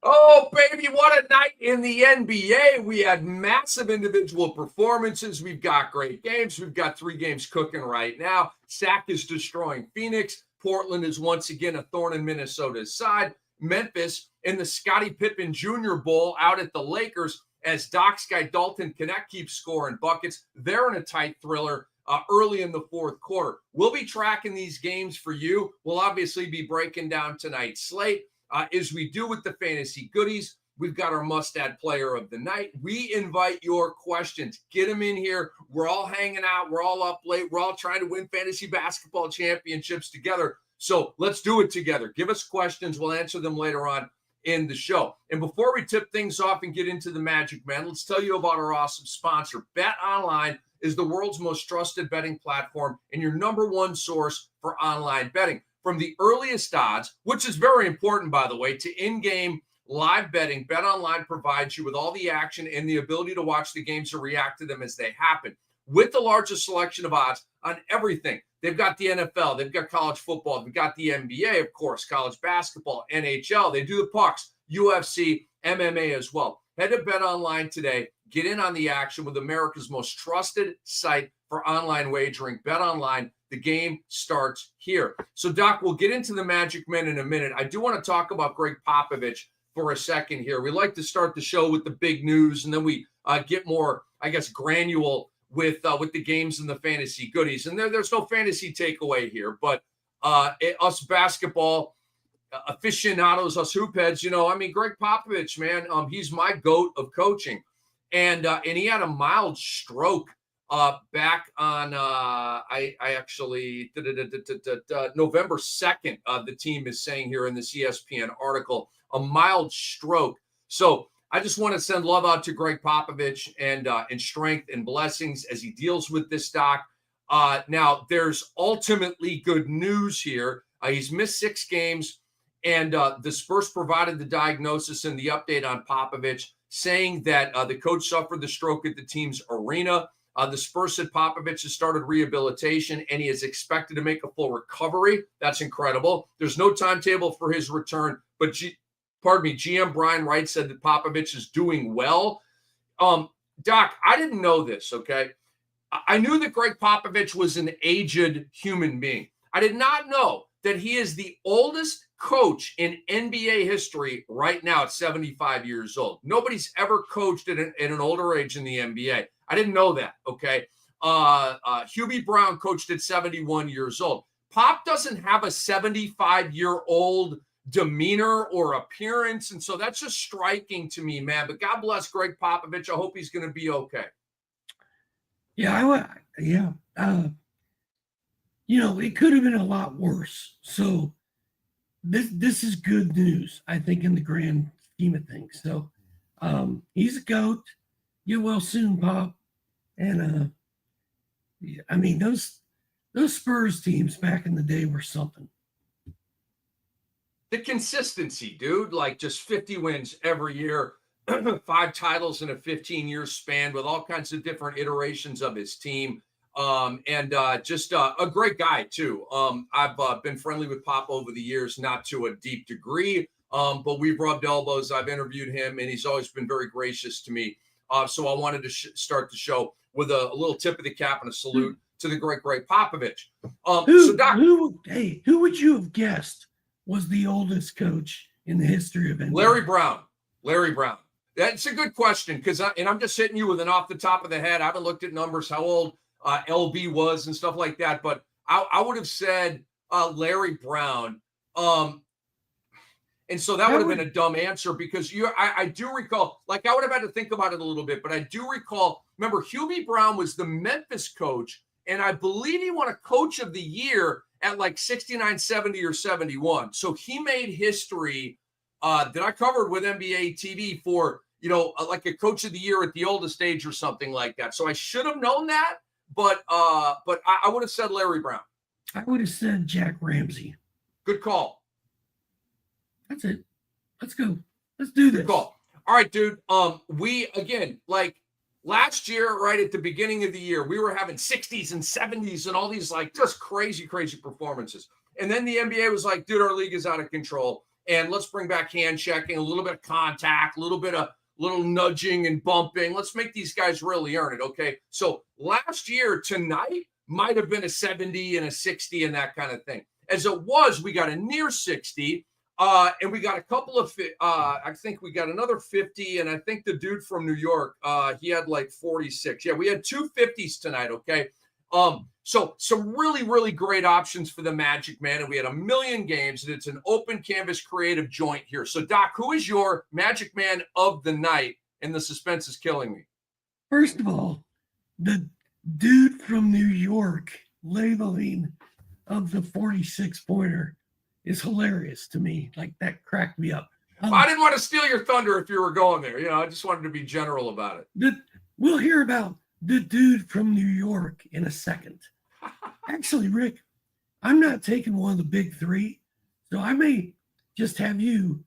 Oh, baby, what a night in the NBA. We had massive individual performances. We've got great games. We've got 3 games cooking right now. Sac is destroying Phoenix. Portland is once again a thorn in Minnesota's side. Memphis in the Scottie Pippen Jr. Bowl out at the Lakers as Doc's guy Dalton Knecht keeps scoring buckets. They're in a tight thriller early in the fourth quarter. We'll be tracking these games for you. We'll obviously be breaking down tonight's slate. As we do with the fantasy goodies, we've got our must-add player of the night. We invite your questions. Get them in here. We're all hanging out. We're all up late. We're all trying to win fantasy basketball championships together. So let's do it together. Give us questions. We'll answer them later on in the show. And before we tip things off and get into the Magic Man, let's tell you about our awesome sponsor. Bet Online is the world's most trusted betting platform and your number one source for online betting. From the earliest odds, which is very important, by the way, to in-game live betting, BetOnline provides you with all the action and the ability to watch the games or react to them as they happen. With the largest selection of odds on everything. They've got the NFL, they've got college football, they've got the NBA, of course, college basketball, NHL. They do the pucks, UFC, MMA as well. Head to BetOnline today. Get in on the action with America's most trusted site for online wagering. BetOnline. The game starts here. So, Doc, we'll get into the Magic Men in a minute. I do want to talk about Gregg Popovich for a second here. We like to start the show with the big news, and then we get more, I guess, granular with the games and the fantasy goodies. And there's no fantasy takeaway here, but us basketball aficionados, us hoopheads, Gregg Popovich, man, he's my goat of coaching, and he had a mild stroke. Back on, November 2nd, the team is saying here in this ESPN article, a mild stroke. So I just want to send love out to Gregg Popovich and strength and blessings as he deals with this, Doc. Now, there's ultimately good news here. He's missed 6 games, and the Spurs provided the diagnosis and the update on Popovich, saying that the coach suffered the stroke at the team's arena. The Spurs said Popovich has started rehabilitation, and he is expected to make a full recovery. That's incredible. There's no timetable for his return, but GM Brian Wright said that Popovich is doing well. Doc, I didn't know this, okay? I knew that Gregg Popovich was an aged human being. I did not know that he is the oldest coach in NBA history right now at 75 years old. Nobody's ever coached at an older age in the NBA. I didn't know that, okay? Hubie Brown coached at 71 years old. Pop doesn't have a 75-year-old demeanor or appearance, and so that's just striking to me, man. But God bless Gregg Popovich. I hope he's going to be okay. Yeah, it could have been a lot worse. So this is good news, I think, in the grand scheme of things. So he's a GOAT. Get well soon, Pop. And those Spurs teams back in the day were something. The consistency, dude, like just 50 wins every year, 5 titles in a 15-year span with all kinds of different iterations of his team. And just a great guy, too. I've been friendly with Pop over the years, not to a deep degree, but we've rubbed elbows. I've interviewed him, and he's always been very gracious to me. So I wanted to start the show with a little tip of the cap and a salute to the great Gregg Popovich. Who would you have guessed was the oldest coach in the history of NBA? Larry Brown. That's a good question because I'm just hitting you with an off the top of the head. I haven't looked at numbers, how old LB was and stuff like that, but I would have said Larry Brown. And so that would have been a dumb answer because I do recall, like I would have had to think about it a little bit, but I do recall, remember Hubie Brown was the Memphis coach, and I believe he won a coach of the year at like 69, 70, or 71. So he made history that I covered with NBA TV for, like a coach of the year at the oldest age or something like that. So I should have known that, but I would have said Larry Brown. I would have said Jack Ramsey. Good call. That's it. Let's go. Let's do this. Good call. All right, dude. We again, like last year, right at the beginning of the year, we were having 60s and 70s and all these like just crazy performances. And then the NBA was like, dude, our league is out of control. and let's bring back hand checking, a little bit of contact, a little nudging and bumping. Let's make these guys really earn it, okay? So last year, tonight might have been a 70 and a 60 and that kind of thing. As it was, we got a near 60, and we got a couple of, I think we got another 50, and I think the dude from New York, he had like 46. Yeah, we had two 50s tonight, okay? So some really, really great options for the Magic, man, and we had a million games, and it's an open canvas creative joint here. So, Doc, who is your Magic Man of the night? And the suspense is killing me. First of all, the dude from New York labeling of the 46-pointer is hilarious to me. Like, that cracked me up. I didn't want to steal your thunder if you were going there. You know, I just wanted to be general about it. We'll hear about the dude from New York in a second. Actually, Rick, I'm not taking one of the big three, so I may just have you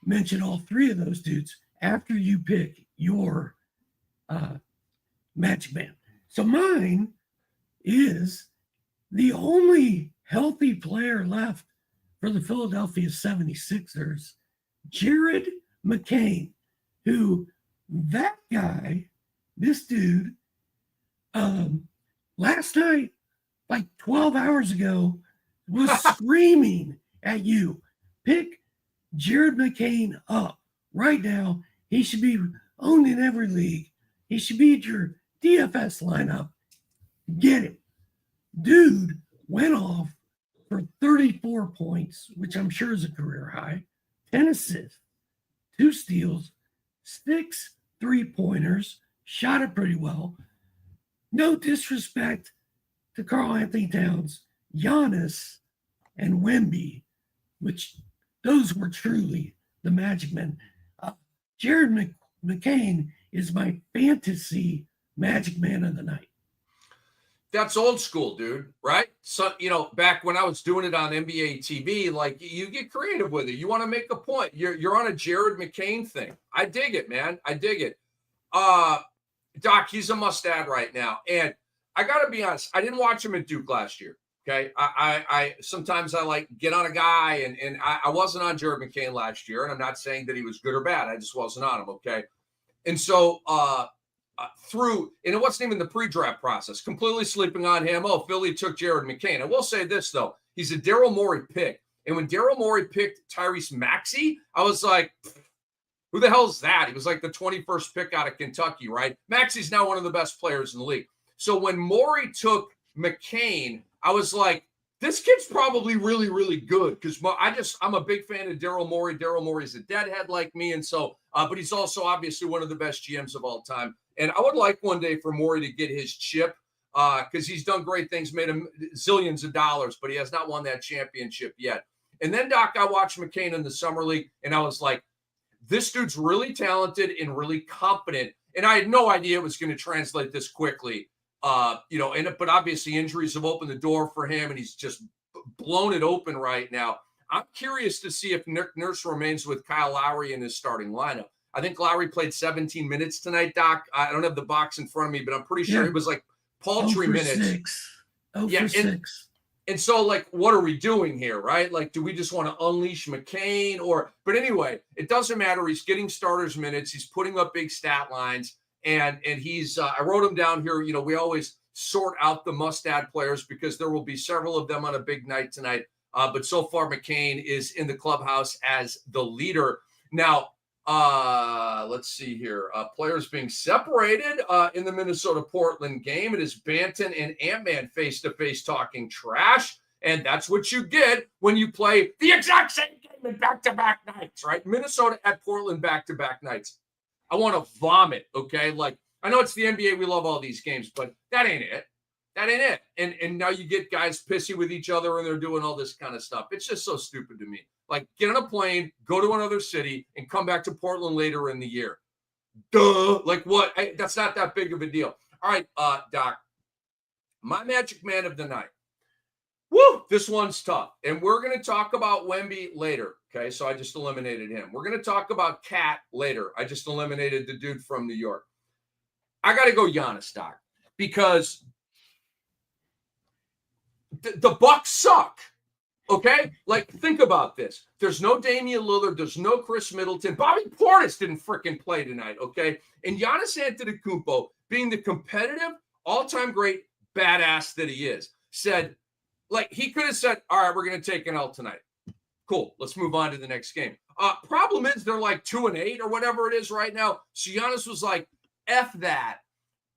mention all three of those dudes after you pick your Magic Man. So mine is the only healthy player left for the Philadelphia 76ers, Jared McCain, who that guy, this dude, last night, like 12 hours ago, was screaming at you. Pick Jared McCain up right now. He should be owned in every league. He should be at your DFS lineup. Get him. Dude went off for 34 points, which I'm sure is a career high, 10 assists, 2 steals, 6 3-pointers, shot it pretty well. No disrespect to Karl Anthony Towns, Giannis, and Wemby, which those were truly the Magic Men. Jared McCain is my fantasy Magic Man of the night. That's old school, dude, right? So, you know, back when I was doing it on NBA TV, like, you get creative with it. You want to make a point. You're on a Jared McCain thing. I dig it, man. I dig it. Doc, he's a must-add right now. And I got to be honest, I didn't watch him at Duke last year, okay? I sometimes I like get on a guy, and I wasn't on Jared McCain last year, and I'm not saying that he was good or bad. I just wasn't on him, okay? And so and it wasn't even the pre-draft process, completely sleeping on him. Oh, Philly took Jared McCain. I will say this, though. He's a Daryl Morey pick. And when Daryl Morey picked Tyrese Maxey, I was like, who the hell is that? He was like the 21st pick out of Kentucky, right? Maxey's now one of the best players in the league. So when Morey took McCain, I was like, this kid's probably really, really good, because I'm a big fan of Daryl Morey. Daryl Morey's a deadhead like me, and so, but he's also obviously one of the best GMs of all time. And I would like one day for Morey to get his chip, because he's done great things, made him zillions of dollars, but he has not won that championship yet. And then, Doc, I watched McCain in the summer league, and I was like, this dude's really talented and really competent. And I had no idea it was going to translate this quickly. But obviously injuries have opened the door for him, and he's just blown it open right now. I'm curious to see if Nick Nurse remains with Kyle Lowry in his starting lineup. I think Lowry played 17 minutes tonight, Doc. I don't have the box in front of me, but I'm pretty sure it was like paltry minutes. 6. And so, like, what are we doing here, right? Like, do we just want to unleash McCain? But anyway, it doesn't matter. He's getting starters minutes. He's putting up big stat lines. And he's, I wrote him down here. You know, we always sort out the must-add players because there will be several of them on a big night tonight. But so far, McCain is in the clubhouse as the leader. Now, let's see here. Players being separated in the Minnesota-Portland game. It is Banton and Ant-Man face-to-face talking trash. And that's what you get when you play the exact same game in back-to-back nights, right? Minnesota at Portland back-to-back nights. I want to vomit, okay? Like, I know it's the NBA. We love all these games, but that ain't it. That ain't it. And now you get guys pissy with each other, and they're doing all this kind of stuff. It's just so stupid to me. Like, get on a plane, go to another city, and come back to Portland later in the year. Duh. Like, what? That's not that big of a deal. All right, Doc, my Magic Man of the night. Woo, this one's tough. And we're going to talk about Wemby later. Okay, so I just eliminated him. We're going to talk about Cat later. I just eliminated the dude from New York. I got to go Giannis, Doc, because the Bucks suck. Okay? Like, think about this. There's no Damian Lillard. There's no Chris Middleton. Bobby Portis didn't freaking play tonight, okay? And Giannis Antetokounmpo, being the competitive, all-time great badass that he is, said, like, he could have said, all right, we're going to take an L tonight. Cool. Let's move on to the next game. Problem is they're like 2-8 or whatever it is right now. So Giannis was like, F that.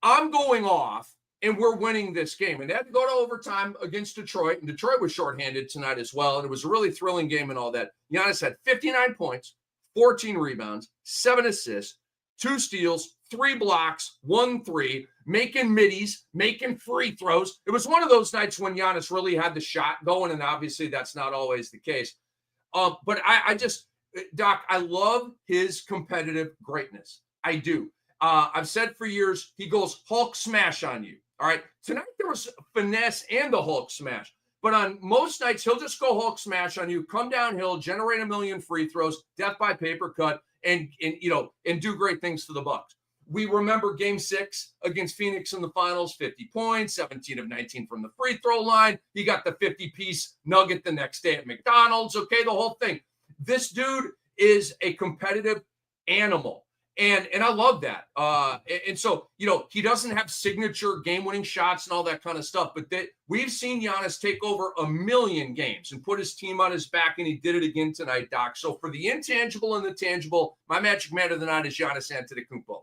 I'm going off. And we're winning this game. And they had to go to overtime against Detroit. And Detroit was shorthanded tonight as well. And it was a really thrilling game and all that. Giannis had 59 points, 14 rebounds, 7 assists, 2 steals, 3 blocks, 1 3, making middies, making free throws. It was one of those nights when Giannis really had the shot going. And obviously that's not always the case. But I just, Doc, I love his competitive greatness. I do. I've said for years, he goes Hulk smash on you. All right. Tonight there was finesse and the Hulk smash. But on most nights, he'll just go Hulk smash on you, come downhill, generate a million free throws, death by paper cut, and do great things for the Bucks. We remember Game 6 against Phoenix in the finals, 50 points, 17 of 19 from the free throw line. He got the 50-piece nugget the next day at McDonald's. Okay, the whole thing. This dude is a competitive animal. And I love that. And so, he doesn't have signature game-winning shots and all that kind of stuff, but we've seen Giannis take over a million games and put his team on his back, and he did it again tonight, Doc. So for the intangible and the tangible, my Magic Man of the night is Giannis Antetokounmpo.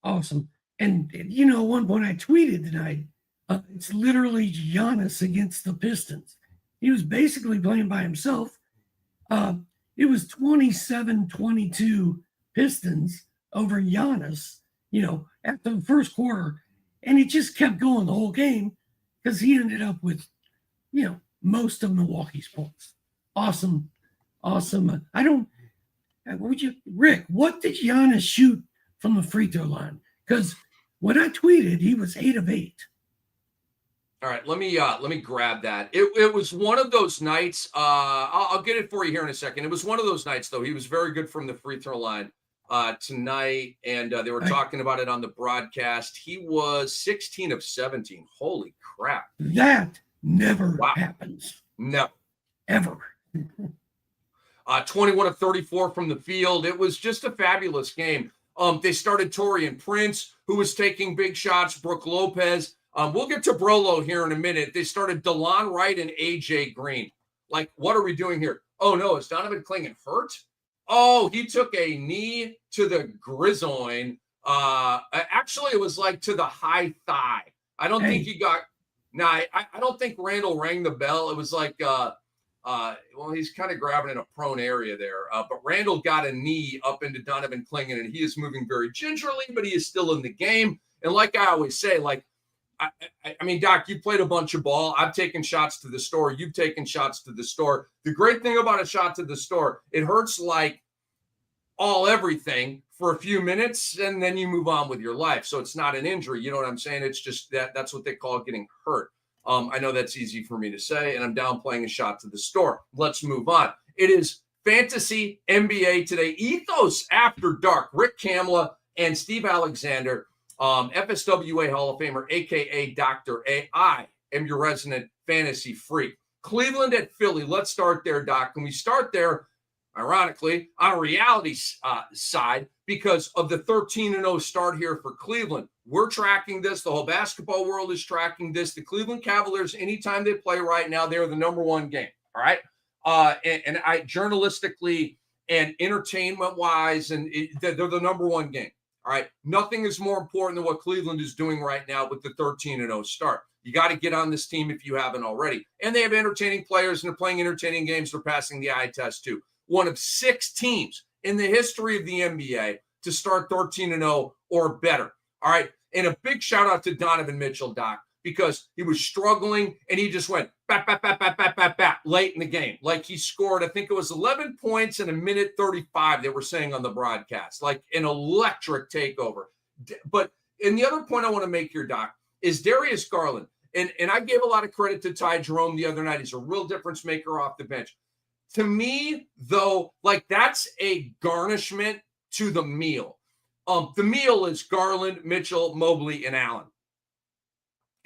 Awesome. And, at one point I tweeted tonight, it's literally Giannis against the Pistons. He was basically playing by himself. It was 27-22 Pistons over Giannis, after the first quarter. And it just kept going the whole game because he ended up with, most of Milwaukee's points. Awesome. Rick, what did Giannis shoot from the free throw line? Because when I tweeted, he was 8 of 8. All right, let me grab that. It was one of those nights. I'll get it for you here in a second. It was one of those nights, though. He was very good from the free throw line tonight, and they were talking about it on the broadcast. He was 16 of 17. Holy crap! That never happens. No, ever. 21 of 34 from the field. It was just a fabulous game. They started Taurean Prince, who was taking big shots. Brook Lopez. We'll get to Brolo here in a minute. They started DeLon Wright and AJ Green. Like, what are we doing here? Oh, no, is Donovan Clingan hurt? Oh, he took a knee to the grizoin. Actually, it was like to the high thigh. I don't think he got – no, I don't think Randall rang the bell. It was like he's kind of grabbing in a prone area there. But Randall got a knee up into Donovan Clingan, and he is moving very gingerly, but he is still in the game. And like I always say, like, I mean, Doc, you played a bunch of ball. I've taken shots to the store. You've taken shots to the store. The great thing about a shot to the store, it hurts like everything for a few minutes, and then you move on with your life. So it's not an injury. You know what I'm saying? It's just that's what they call getting hurt. I know that's easy for me to say, and I'm downplaying a shot to the store. Let's move on. It is Fantasy NBA today. Ethos After Dark. Rick Kamla and Steve Alexander. FSWA Hall of Famer, a.k.a. Dr. A. I am your resident fantasy freak. Cleveland at Philly. Let's start there, Doc. And we start there, ironically, on a reality side because of the 13-0 start here for Cleveland. We're tracking this. The whole basketball world is tracking this. The Cleveland Cavaliers, anytime they play right now, they're the number one game, all right? And I journalistically and entertainment-wise, they're the number one game. All right, nothing is more important than what Cleveland is doing right now with the 13-0 start. You got to get on this team if you haven't already. And they have entertaining players, and they're playing entertaining games. They're passing the eye test, too. One of 6 teams in the history of the NBA to start 13-0 or better. All right, and a big shout-out to Donovan Mitchell, Doc, because he was struggling, and he just went bat, late in the game. Like he scored, I think it was 11 points in a minute 35, they were saying on the broadcast, like an electric takeover. And the other point I want to make here, Doc, is Darius Garland. And I gave a lot of credit to Ty Jerome the other night. He's a real difference maker off the bench. To me, though, like that's a garnishment to the meal. The meal is Garland, Mitchell, Mobley, and Allen.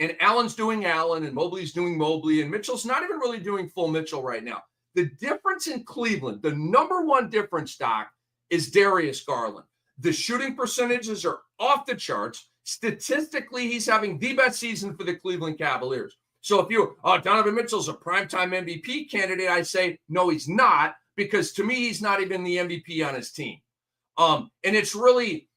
And Allen's doing Allen, and Mobley's doing Mobley, and Mitchell's not even really doing full Mitchell right now. The difference in Cleveland, the number one difference, Doc, is Darius Garland. The shooting percentages are off the charts. Statistically, he's having the best season for the Cleveland Cavaliers. So if Donovan Mitchell's a primetime MVP candidate, I say, no, he's not, because to me, he's not even the MVP on his team. And it's really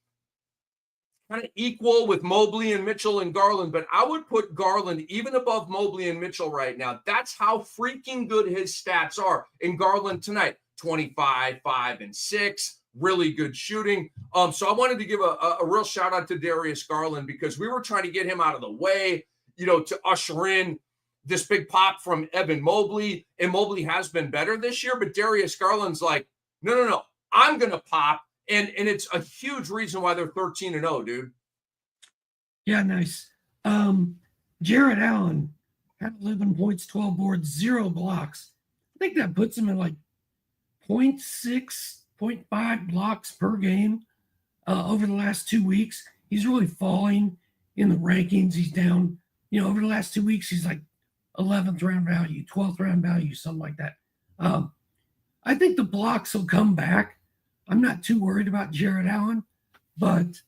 kind of equal with Mobley and Mitchell and Garland, but I would put Garland even above Mobley and Mitchell right now. That's how freaking good his stats are. In Garland tonight, 25, 5, and 6, really good shooting. So I wanted to give a real shout out to Darius Garland, because we were trying to get him out of the way, to usher in this big pop from Evan Mobley. And Mobley has been better this year, but Darius Garland's like, no, I'm going to pop. And it's a huge reason why they're 13-0, dude. Yeah, nice. Jared Allen had 11 points, 12 boards, 0 blocks. I think that puts him at like 0.6, 0.5 blocks per game over the last 2 weeks. He's really falling in the rankings. He's down, over the last 2 weeks, he's like 11th round value, 12th round value, something like that. I think the blocks will come back. I'm not too worried about Jared Allen, but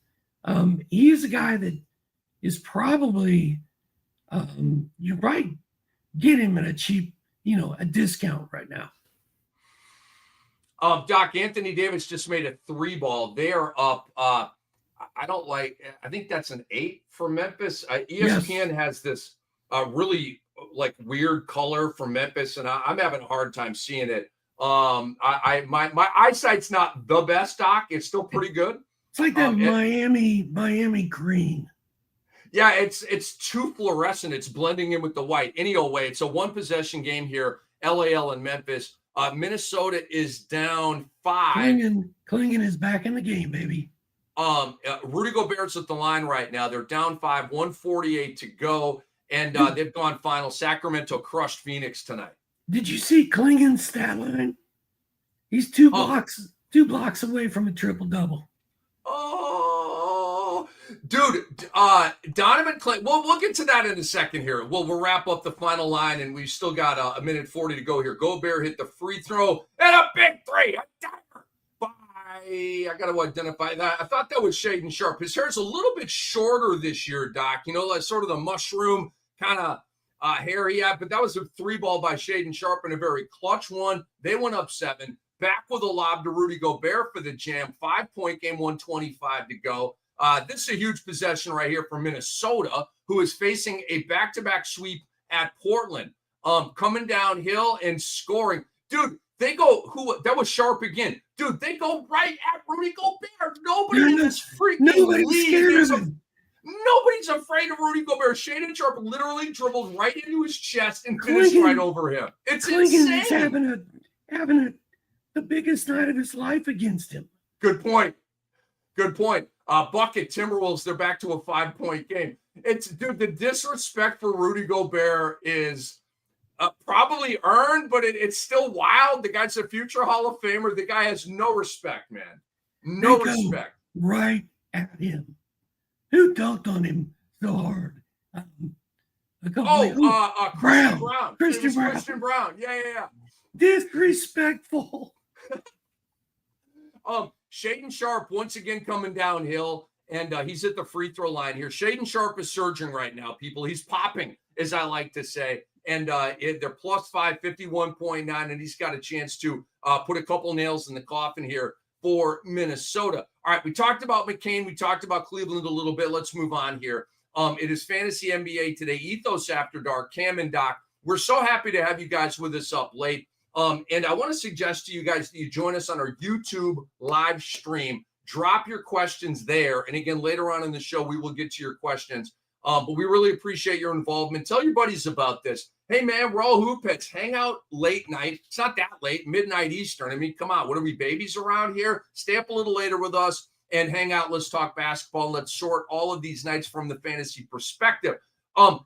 he is a guy that is probably, you probably get him at a cheap, a discount right now. Doc, Anthony Davis just made a 3-ball. They are up. I think that's an 8 for Memphis. ESPN has this really like weird color for Memphis, and I'm having a hard time seeing it. My eyesight's not the best, Doc. It's still pretty good. It's like that Miami green. Yeah, it's too fluorescent. It's blending in with the white. Any old way. It's a 1-possession game here. LAL and Memphis. Minnesota is down 5. Clingan is back in the game, baby. Rudy Gobert's at the line right now. They're down 5, 1:48 to go, and they've gone final. Sacramento crushed Phoenix tonight. Did you see Clingan's stat line? He's two blocks away from a triple-double. Oh, dude, Donovan Clingan. We'll get to that in a second here. We'll wrap up the final line, and we've still got a minute 40 to go here. Gobert hit the free throw and a big 3. I got to identify that. I thought that was Shaedon Sharpe. His hair's a little bit shorter this year, Doc. Like sort of the mushroom kind of hair he had, but that was a 3-ball by Shaedon Sharpe and a very clutch one. They went up 7. Back with a lob to Rudy Gobert for the jam. 5-point game, 1:25 to go. This is a huge possession right here for Minnesota, who is facing a back-to-back sweep at Portland. Coming downhill and scoring. Dude, they go, that was Sharpe again. Dude, they go right at Rudy Gobert. Nobody in this freaking league. Nobody's afraid of Rudy Gobert. Shaedon Sharpe literally dribbled right into his chest and finished right over him. It's insane. Is having the biggest night of his life against him. Good point. Bucket, Timberwolves, they're back to a 5-point game. The disrespect for Rudy Gobert is probably earned, but it's still wild. The guy's a future Hall of Famer. The guy has no respect, man. No respect. Right at him. Who dunked on him so hard? Christian Brown. Yeah. Disrespectful. Shaedon Sharpe once again coming downhill, and he's at the free throw line here. Shaedon Sharpe is surging right now, people. He's popping, as I like to say. And they're plus 5, 51.9, and he's got a chance to put a couple nails in the coffin here for Minnesota. All right, we talked about McCain. We talked about Cleveland a little bit. Let's move on here. It is Fantasy NBA today. Ethos After Dark. Cam and Doc. We're so happy to have you guys with us up late. And I want to suggest to you guys that you join us on our YouTube live stream. Drop your questions there. And again, later on in the show, we will get to your questions. But we really appreciate your involvement. Tell your buddies about this. Hey, man, we're all hoop heads. Hang out late night. It's not that late, midnight Eastern. I mean, come on. What are we, babies around here? Stay up a little later with us and hang out. Let's talk basketball. Let's sort all of these nights from the fantasy perspective.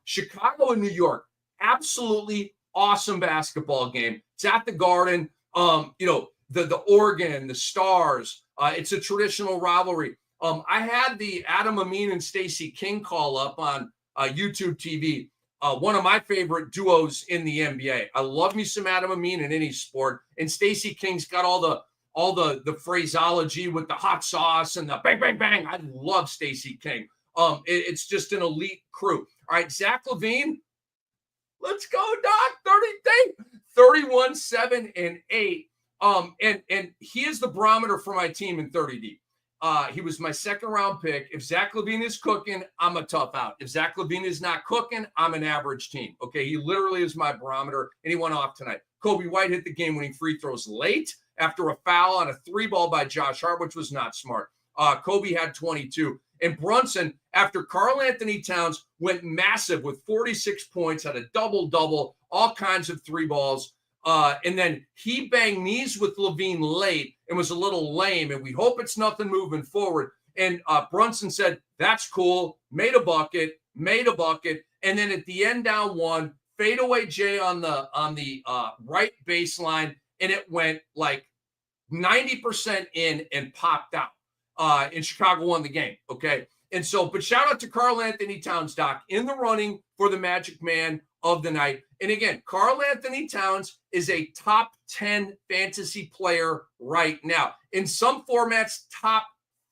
Chicago and New York, absolutely awesome basketball game. It's at the Garden. The Oregon, the Stars. It's a traditional rivalry. I had the Adam Amin and Stacey King call up on YouTube TV. One of my favorite duos in the NBA. I love me some Adam Amin in any sport, and Stacey King's got all the phraseology with the hot sauce and the bang bang bang. I love Stacey King. It's just an elite crew. All right, Zach LaVine, let's go, Doc. 31, 7, and 8. And he is the barometer for my team in 30 deep. He was my second round pick. If Zach LaVine is cooking, I'm a tough out. If Zach LaVine is not cooking, I'm an average team. Okay, he literally is my barometer, and he went off tonight. Kobe White hit the game-winning free throws late after a foul on a 3-ball by Josh Hart, which was not smart. Kobe had 22. And Brunson, after Karl Anthony Towns went massive with 46 points, had a double-double, all kinds of 3 balls. And then he banged knees with LaVine late and was a little lame, and we hope it's nothing moving forward. And Brunson said, that's cool, made a bucket. And then at the end, down 1, fadeaway Jay on the right baseline, and it went like 90% in and popped out. And Chicago won the game, okay? And so, but shout out to Karl Anthony Towns, Doc, in the running for the Magic Man of the night. And again, Karl Anthony Towns is a top 10 fantasy player right now. In some formats, top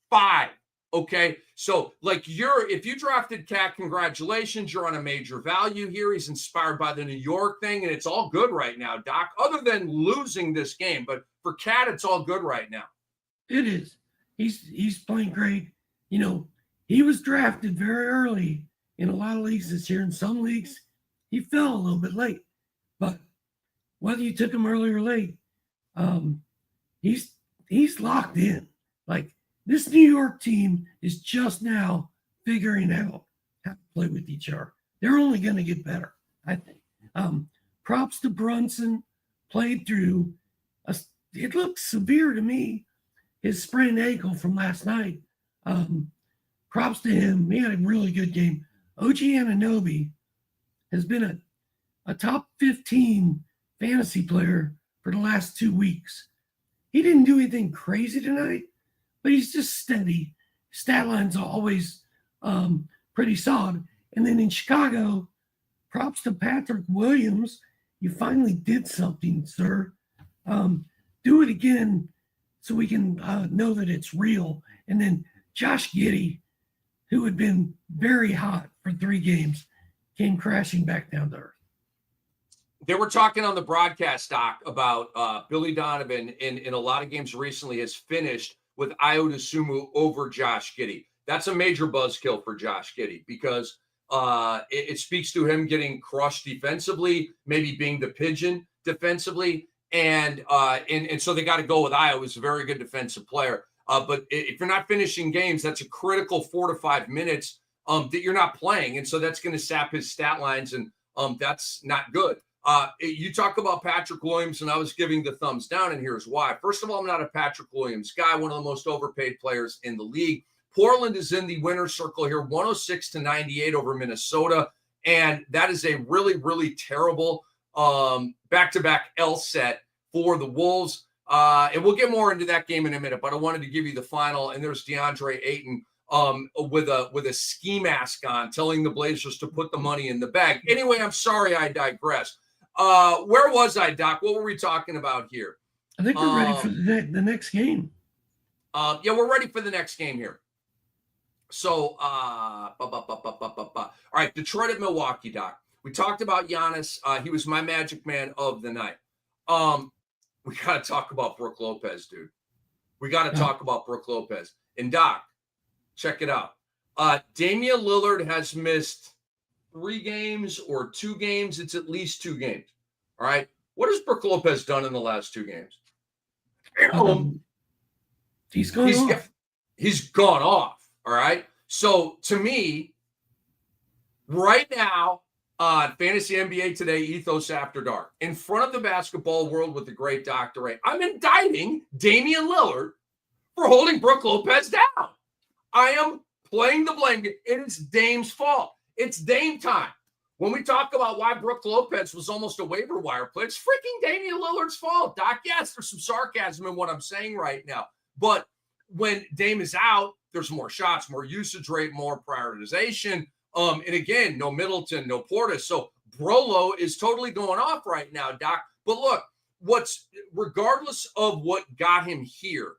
5, okay? So, like, if you drafted Cat, congratulations, you're on a major value here. He's inspired by the New York thing, and it's all good right now, Doc, other than losing this game. But for Cat, it's all good right now. It is. He's playing great. You know, he was drafted very early in a lot of leagues this year. In some leagues, he fell a little bit late. But whether you took him early or late, he's locked in. Like, this New York team is just now figuring out how to play with each other. They're only going to get better, I think. Props to Brunson. Played through. It looked severe to me. His sprained ankle from last night. Props to him. He had a really good game. OG Anunoby has been a top 15 fantasy player for the last 2 weeks. He didn't do anything crazy tonight, but he's just steady. Stat line's always pretty solid. And then in Chicago, props to Patrick Williams. You finally did something, sir. Do it again so we can know that it's real. And then Josh Giddey, who had been very hot for 3 games, came crashing back down to earth. They were talking on the broadcast, Doc, about Billy Donovan in a lot of games recently has finished with Ayo Dosunmu over Josh Giddey. That's a major buzzkill for Josh Giddey because it speaks to him getting crushed defensively, maybe being the pigeon defensively. And so they got to go with Ayo, who's a very good defensive player. But if you're not finishing games, that's a critical 4 to 5 minutes that you're not playing. And so that's going to sap his stat lines, and that's not good. You talk about Patrick Williams, and I was giving the thumbs down, and here's why. First of all, I'm not a Patrick Williams guy, one of the most overpaid players in the league. Portland is in the winner's circle here, 106-98 over Minnesota. And that is a really, really terrible back-to-back L set for the Wolves. And we'll get more into that game in a minute, but I wanted to give you the final. And there's DeAndre Ayton with a ski mask on, telling the Blazers to put the money in the bag. Anyway, I'm sorry, I digress. Where was I, Doc? What were we talking about here? I think we're ready for the next game. Yeah, we're ready for the next game here. So, all right, Detroit at Milwaukee, Doc. We talked about Giannis. He was my Magic Man of the night. We got to talk about Brook Lopez, dude. We got to talk about Brook Lopez. And, Doc, check it out. Damian Lillard has missed 3 games or 2 games. It's at least 2 games. All right. What has Brook Lopez done in the last 2 games? He's gone off. He's gone off. All right. So to me, right now, Fantasy NBA Today, Ethos After Dark, in front of the basketball world with the great Dr. Ray, I'm indicting Damian Lillard for holding Brook Lopez down. I am playing the blame game. It is Dame's fault. It's Dame time. When we talk about why Brook Lopez was almost a waiver wire play, it's freaking Damian Lillard's fault, Doc. Yes, there's some sarcasm in what I'm saying right now. But when Dame is out, there's more shots, more usage rate, more prioritization. And again, no Middleton, no Portis. So Brolo is totally going off right now, Doc. But look, regardless of what got him here,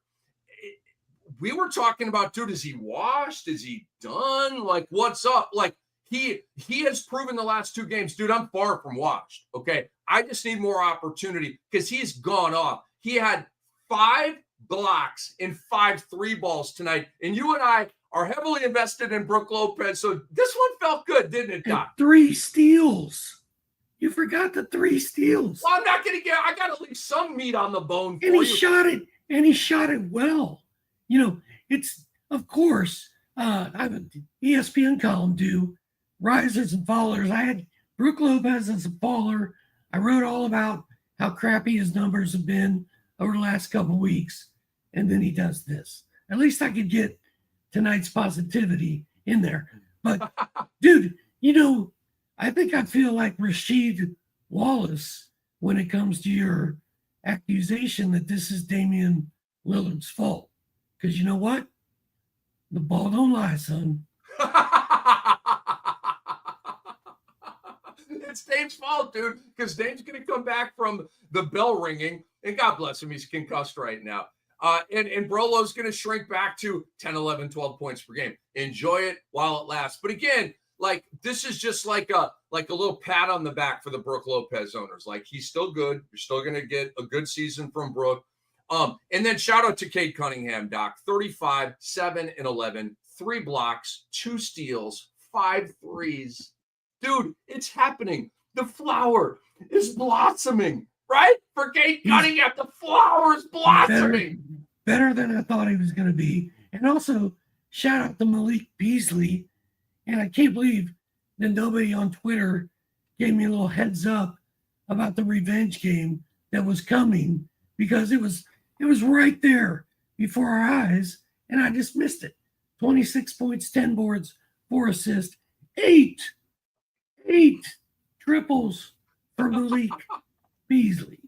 we were talking about, dude, is he washed? Is he done? Like, what's up? Like, he has proven the last 2 games, dude, I'm far from washed. Okay. I just need more opportunity because he's gone off. He had 5 blocks and 5 3 balls tonight. And you and I are heavily invested in Brook Lopez. So this one felt good, didn't it, Doc? And 3 steals. You forgot the 3 steals. Well, I'm not going to I got to leave some meat on the bone for and you. He shot it well. You know, it's, of course, I have an ESPN column due, risers and fallers. I had Brook Lopez as a faller. I wrote all about how crappy his numbers have been over the last couple of weeks. And then he does this. At least I could get tonight's positivity in there. But, dude, you know, I think I feel like Rasheed Wallace when it comes to your accusation that this is Damian Lillard's fault. Because you know what? The ball don't lie, son. It's Dame's fault, dude, because Dame's going to come back from the bell ringing, and God bless him, he's concussed right now. And Brolo's going to shrink back to 10, 11, 12 points per game. Enjoy it while it lasts. But again, like, this is just like a little pat on the back for the Brook Lopez owners. Like, he's still good. You're still going to get a good season from Brook. And then shout out to Cade Cunningham, Doc. 35, 7, and 11, 3 blocks, 2 steals, 5 threes. Dude, it's happening. The flower is blossoming, right? For Cade Cunningham, the flower is blossoming. Better than I thought he was going to be. And also, shout out to Malik Beasley. And I can't believe that nobody on Twitter gave me a little heads up about the revenge game that was coming, because it was right there before our eyes, and I just missed it. 26 points, 10 boards, 4 assists, 8 triples for Malik Beasley.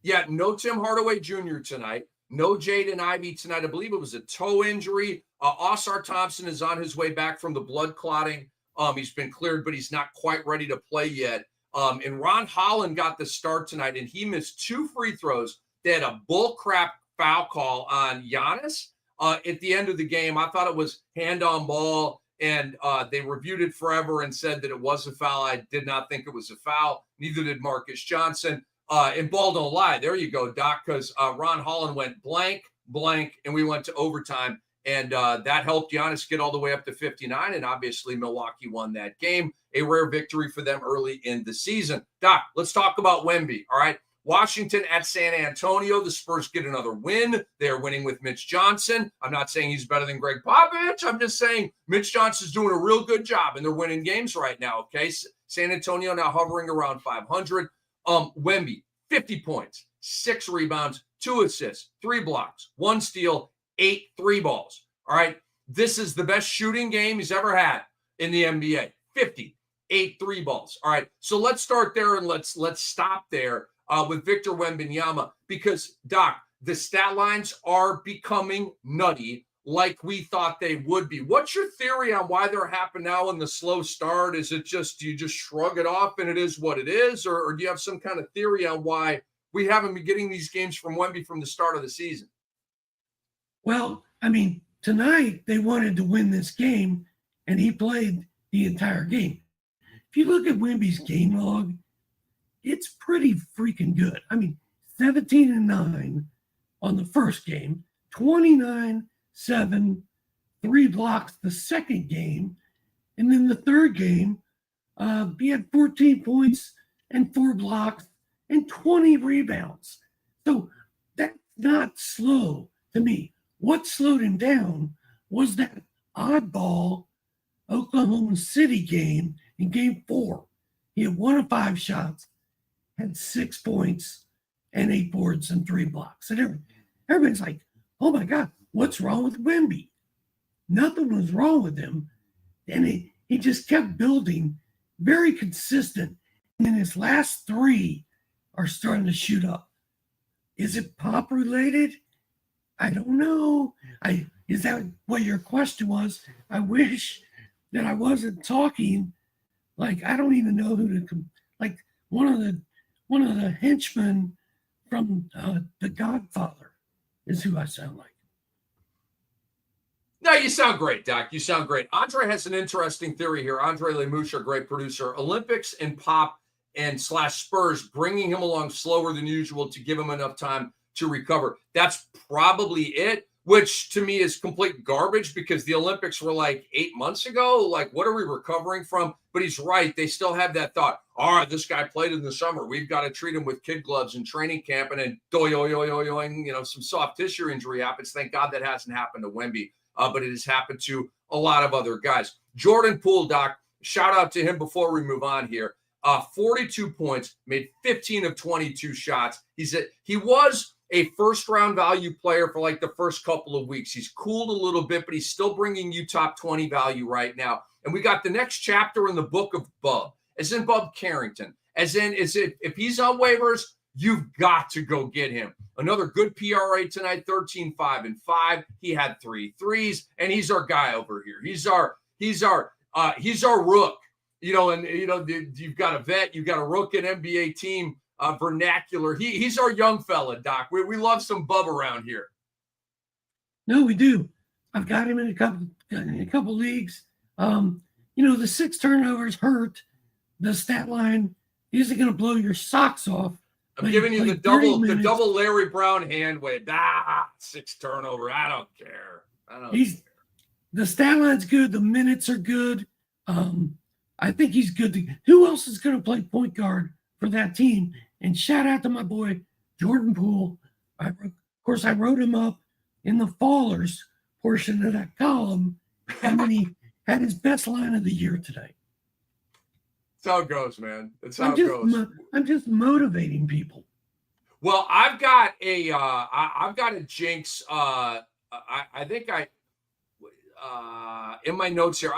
Yeah, no Tim Hardaway Jr. tonight. No Jaden Ivey tonight. I believe it was a toe injury. Osar Thompson is on his way back from the blood clotting. He's been cleared, but he's not quite ready to play yet. And Ron Holland got the start tonight, and he missed 2 free throws. They had a bull crap foul call on Giannis at the end of the game. I thought it was hand on ball, and they reviewed it forever and said that it was a foul. I did not think it was a foul. Neither did Marcus Johnson. And ball don't lie. There you go, Doc, because Ron Holland went blank, and we went to overtime. And that helped Giannis get all the way up to 59. And obviously, Milwaukee won that game. A rare victory for them early in the season. Doc, let's talk about Wemby. All right. Washington at San Antonio. The Spurs get another win. They're winning with Mitch Johnson. I'm not saying he's better than Gregg Popovich. I'm just saying Mitch Johnson's doing a real good job, and they're winning games right now. Okay. San Antonio now hovering around 500. Wemby, 50 points, 6 rebounds, 2 assists, 3 blocks, 1 steal, 8 3 balls. All right. This is the best shooting game he's ever had in the NBA. 50, 8 3 balls. All right. So let's start there, and let's stop there with Victor Wembanyama, because, Doc, the stat lines are becoming nutty like we thought they would be. What's your theory on why they're happening now in the slow start? Is it just, do you just shrug it off and it is what it is? Or do you have some kind of theory on why we haven't been getting these games from Wemby from the start of the season? Well, I mean, tonight they wanted to win this game, and he played the entire game. If you look at Wemby's game log, it's pretty freaking good. I mean, 17-9 on the first game, 29-7, 3 blocks the second game, and then the third game, he had 14 points and 4 blocks and 20 rebounds. So that's not slow to me. What slowed him down was that oddball Oklahoma City game in game 4. He had 1 of 5 shots, had 6 points and 8 boards and 3 blocks. And everybody's like, oh my God, what's wrong with Wemby? Nothing was wrong with him. And he just kept building, very consistent. And then his last 3 are starting to shoot up. Is it pop related? I don't know. Is that what your question was? I wish that I wasn't talking. Like, I don't even know who to like. One of the henchmen from The Godfather is who I sound like. No, you sound great, Doc. You sound great. Andre has an interesting theory here. Andre Lemouche, great producer. Olympics and Pop and / Spurs bringing him along slower than usual to give him enough time to recover. That's probably it, which to me is complete garbage because the Olympics were like 8 months ago. Like, what are we recovering from? But he's right. They still have that thought. All right, this guy played in the summer. We've got to treat him with kid gloves in training camp. And then some soft tissue injury happens. Thank God that hasn't happened to Wemby. But it has happened to a lot of other guys. Jordan Poole, Doc, shout out to him before we move on here. 42 points, made 15 of 22 shots. He was a first-round value player for like the first couple of weeks. He's cooled a little bit, but he's still bringing you top 20 value right now. And we got the next chapter in the book of Bub, as in Bub Carrington. If he's on waivers, you've got to go get him. Another good PRA tonight, 13-5-5. He had 3 threes, and he's our guy over here. He's our rook. You've got a vet, you've got a rook in NBA team vernacular. He's our young fella, Doc. We love some Bub around here. No, we do. I've got him in a couple leagues. The 6 turnovers hurt. The stat line isn't going to blow your socks off. I'm giving you the double Larry Brown hand wave. 6 turnover. I don't care. The stat line's good. The minutes are good. I think he's good. Who else is going to play point guard for that team? And shout out to my boy Jordan Poole. Of course, I wrote him up in the Fallers portion of that column, and then he had his best line of the year today. That's how it goes, man. That's how it goes. I'm just motivating people. Well, I've got a jinx. In my notes here,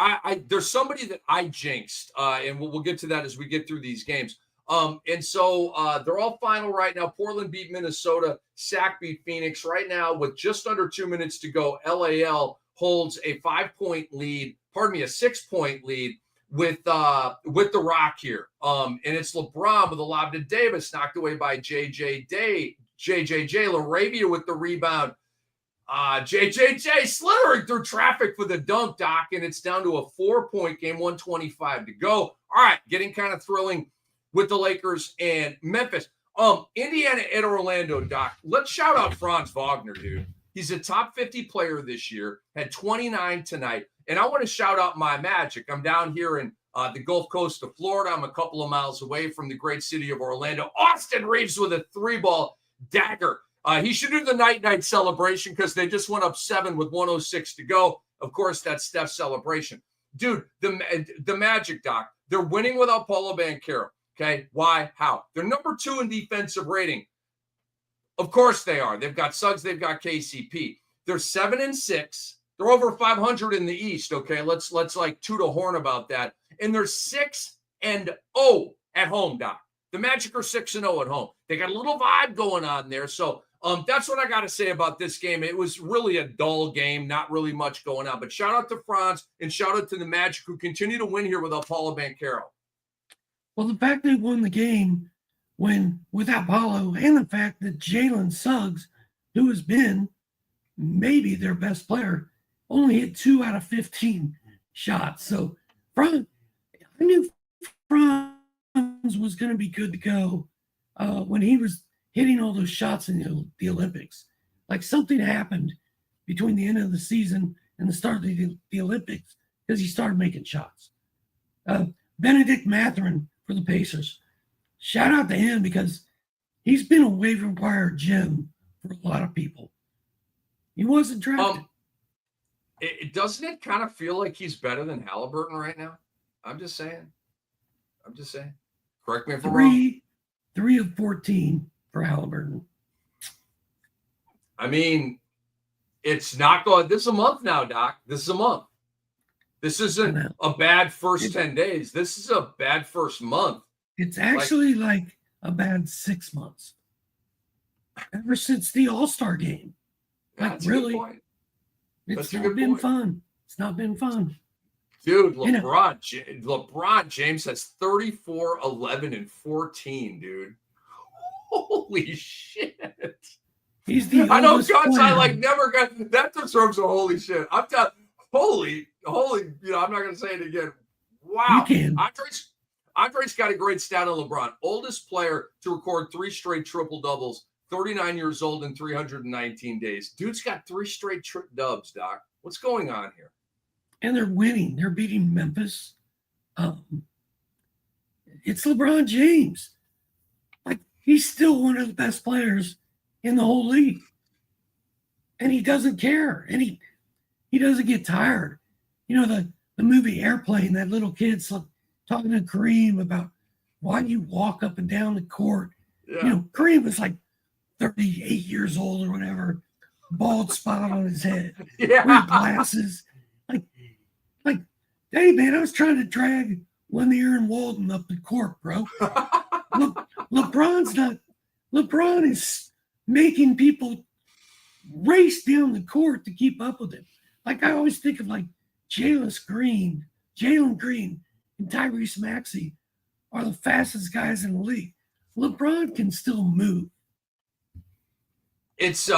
there's somebody that I jinxed, and we'll get to that as we get through these games. And so they're all final right now. Portland beat Minnesota. Sac beat Phoenix. Right now, with just under 2 minutes to go, LAL holds a 5-point lead. Pardon me, a 6-point lead with the Rock here. And it's LeBron with a lob to Davis, knocked away by JJJ. LaRavia with the rebound. JJJ slithering through traffic for the dunk, Doc, and it's down to a 4-point game, 1:25 to go. All right, getting kind of thrilling with the Lakers and Memphis. Indiana at Orlando, Doc. Let's shout out Franz Wagner, dude. He's a top 50 player this year, had 29 tonight. And I want to shout out my Magic. I'm down here in the Gulf Coast of Florida. I'm a couple of miles away from the great city of Orlando. Austin Reeves with a 3-ball dagger. He should do the night-night celebration because they just went up 7 with 1:06 to go. Of course, that's Steph's celebration. Dude, the Magic, Doc, they're winning without Paolo Banchero. Okay, why? How? They're number 2 in defensive rating. Of course they are. They've got Suggs. They've got KCP. They're 7-6. They're over 500 in the East. Okay, let's like toot a horn about that. And they're 6-0 at home, Doc. The Magic are 6-0 at home. They got a little vibe going on there. So that's what I got to say about this game. It was really a dull game, not really much going on. But shout out to Franz and shout out to the Magic who continue to win here without Paolo Banchero. Well, the fact they won the game without Paolo, and the fact that Jalen Suggs, who has been maybe their best player, only hit 2 out of 15 shots. So I knew Franz was going to be good to go when he was hitting all those shots in the Olympics. Like something happened between the end of the season and the start of the Olympics because he started making shots. Benedict Mathurin for the Pacers. Shout out to him because he's been a waiver wire gem for a lot of people. He wasn't drafted. Doesn't it kind of feel like he's better than Halliburton right now? I'm just saying. Correct me if I'm wrong. 3 of 14 for Halliburton. I mean, it's not going. This is a month now, Doc. This is a month. This isn't a bad first 10 days. This is a bad first month. It's actually like a bad 6 months. Ever since the All-Star game. That's really, a good point. It's not been fun. It's not been fun. Dude, LeBron James has 34, 11, and 14, dude. Holy shit. He's the I know oldest Guts, player. I like never got that deserves a holy shit. I'm telling holy, I'm not gonna say it again. Wow. You can. Andre's got a great stat on LeBron. Oldest player to record 3 straight triple doubles, 39 years old in 319 days. Dude's got 3 straight dubs, Doc. What's going on here? And they're winning. They're beating Memphis. It's LeBron James. Like, he's still one of the best players in the whole league. And he doesn't care. And he doesn't get tired. You know, the movie Airplane, that little kid's talking to Kareem about why you walk up and down the court. Yeah. You know, Kareem was like 38 years old or whatever, bald spot on his head, wearing glasses. Like, hey, man, I was trying to drag Lanier and Walden up the court, bro. LeBron is making people race down the court to keep up with him. Like, I always think of like Jalen Green, and Tyrese Maxey are the fastest guys in the league. LeBron can still move. It's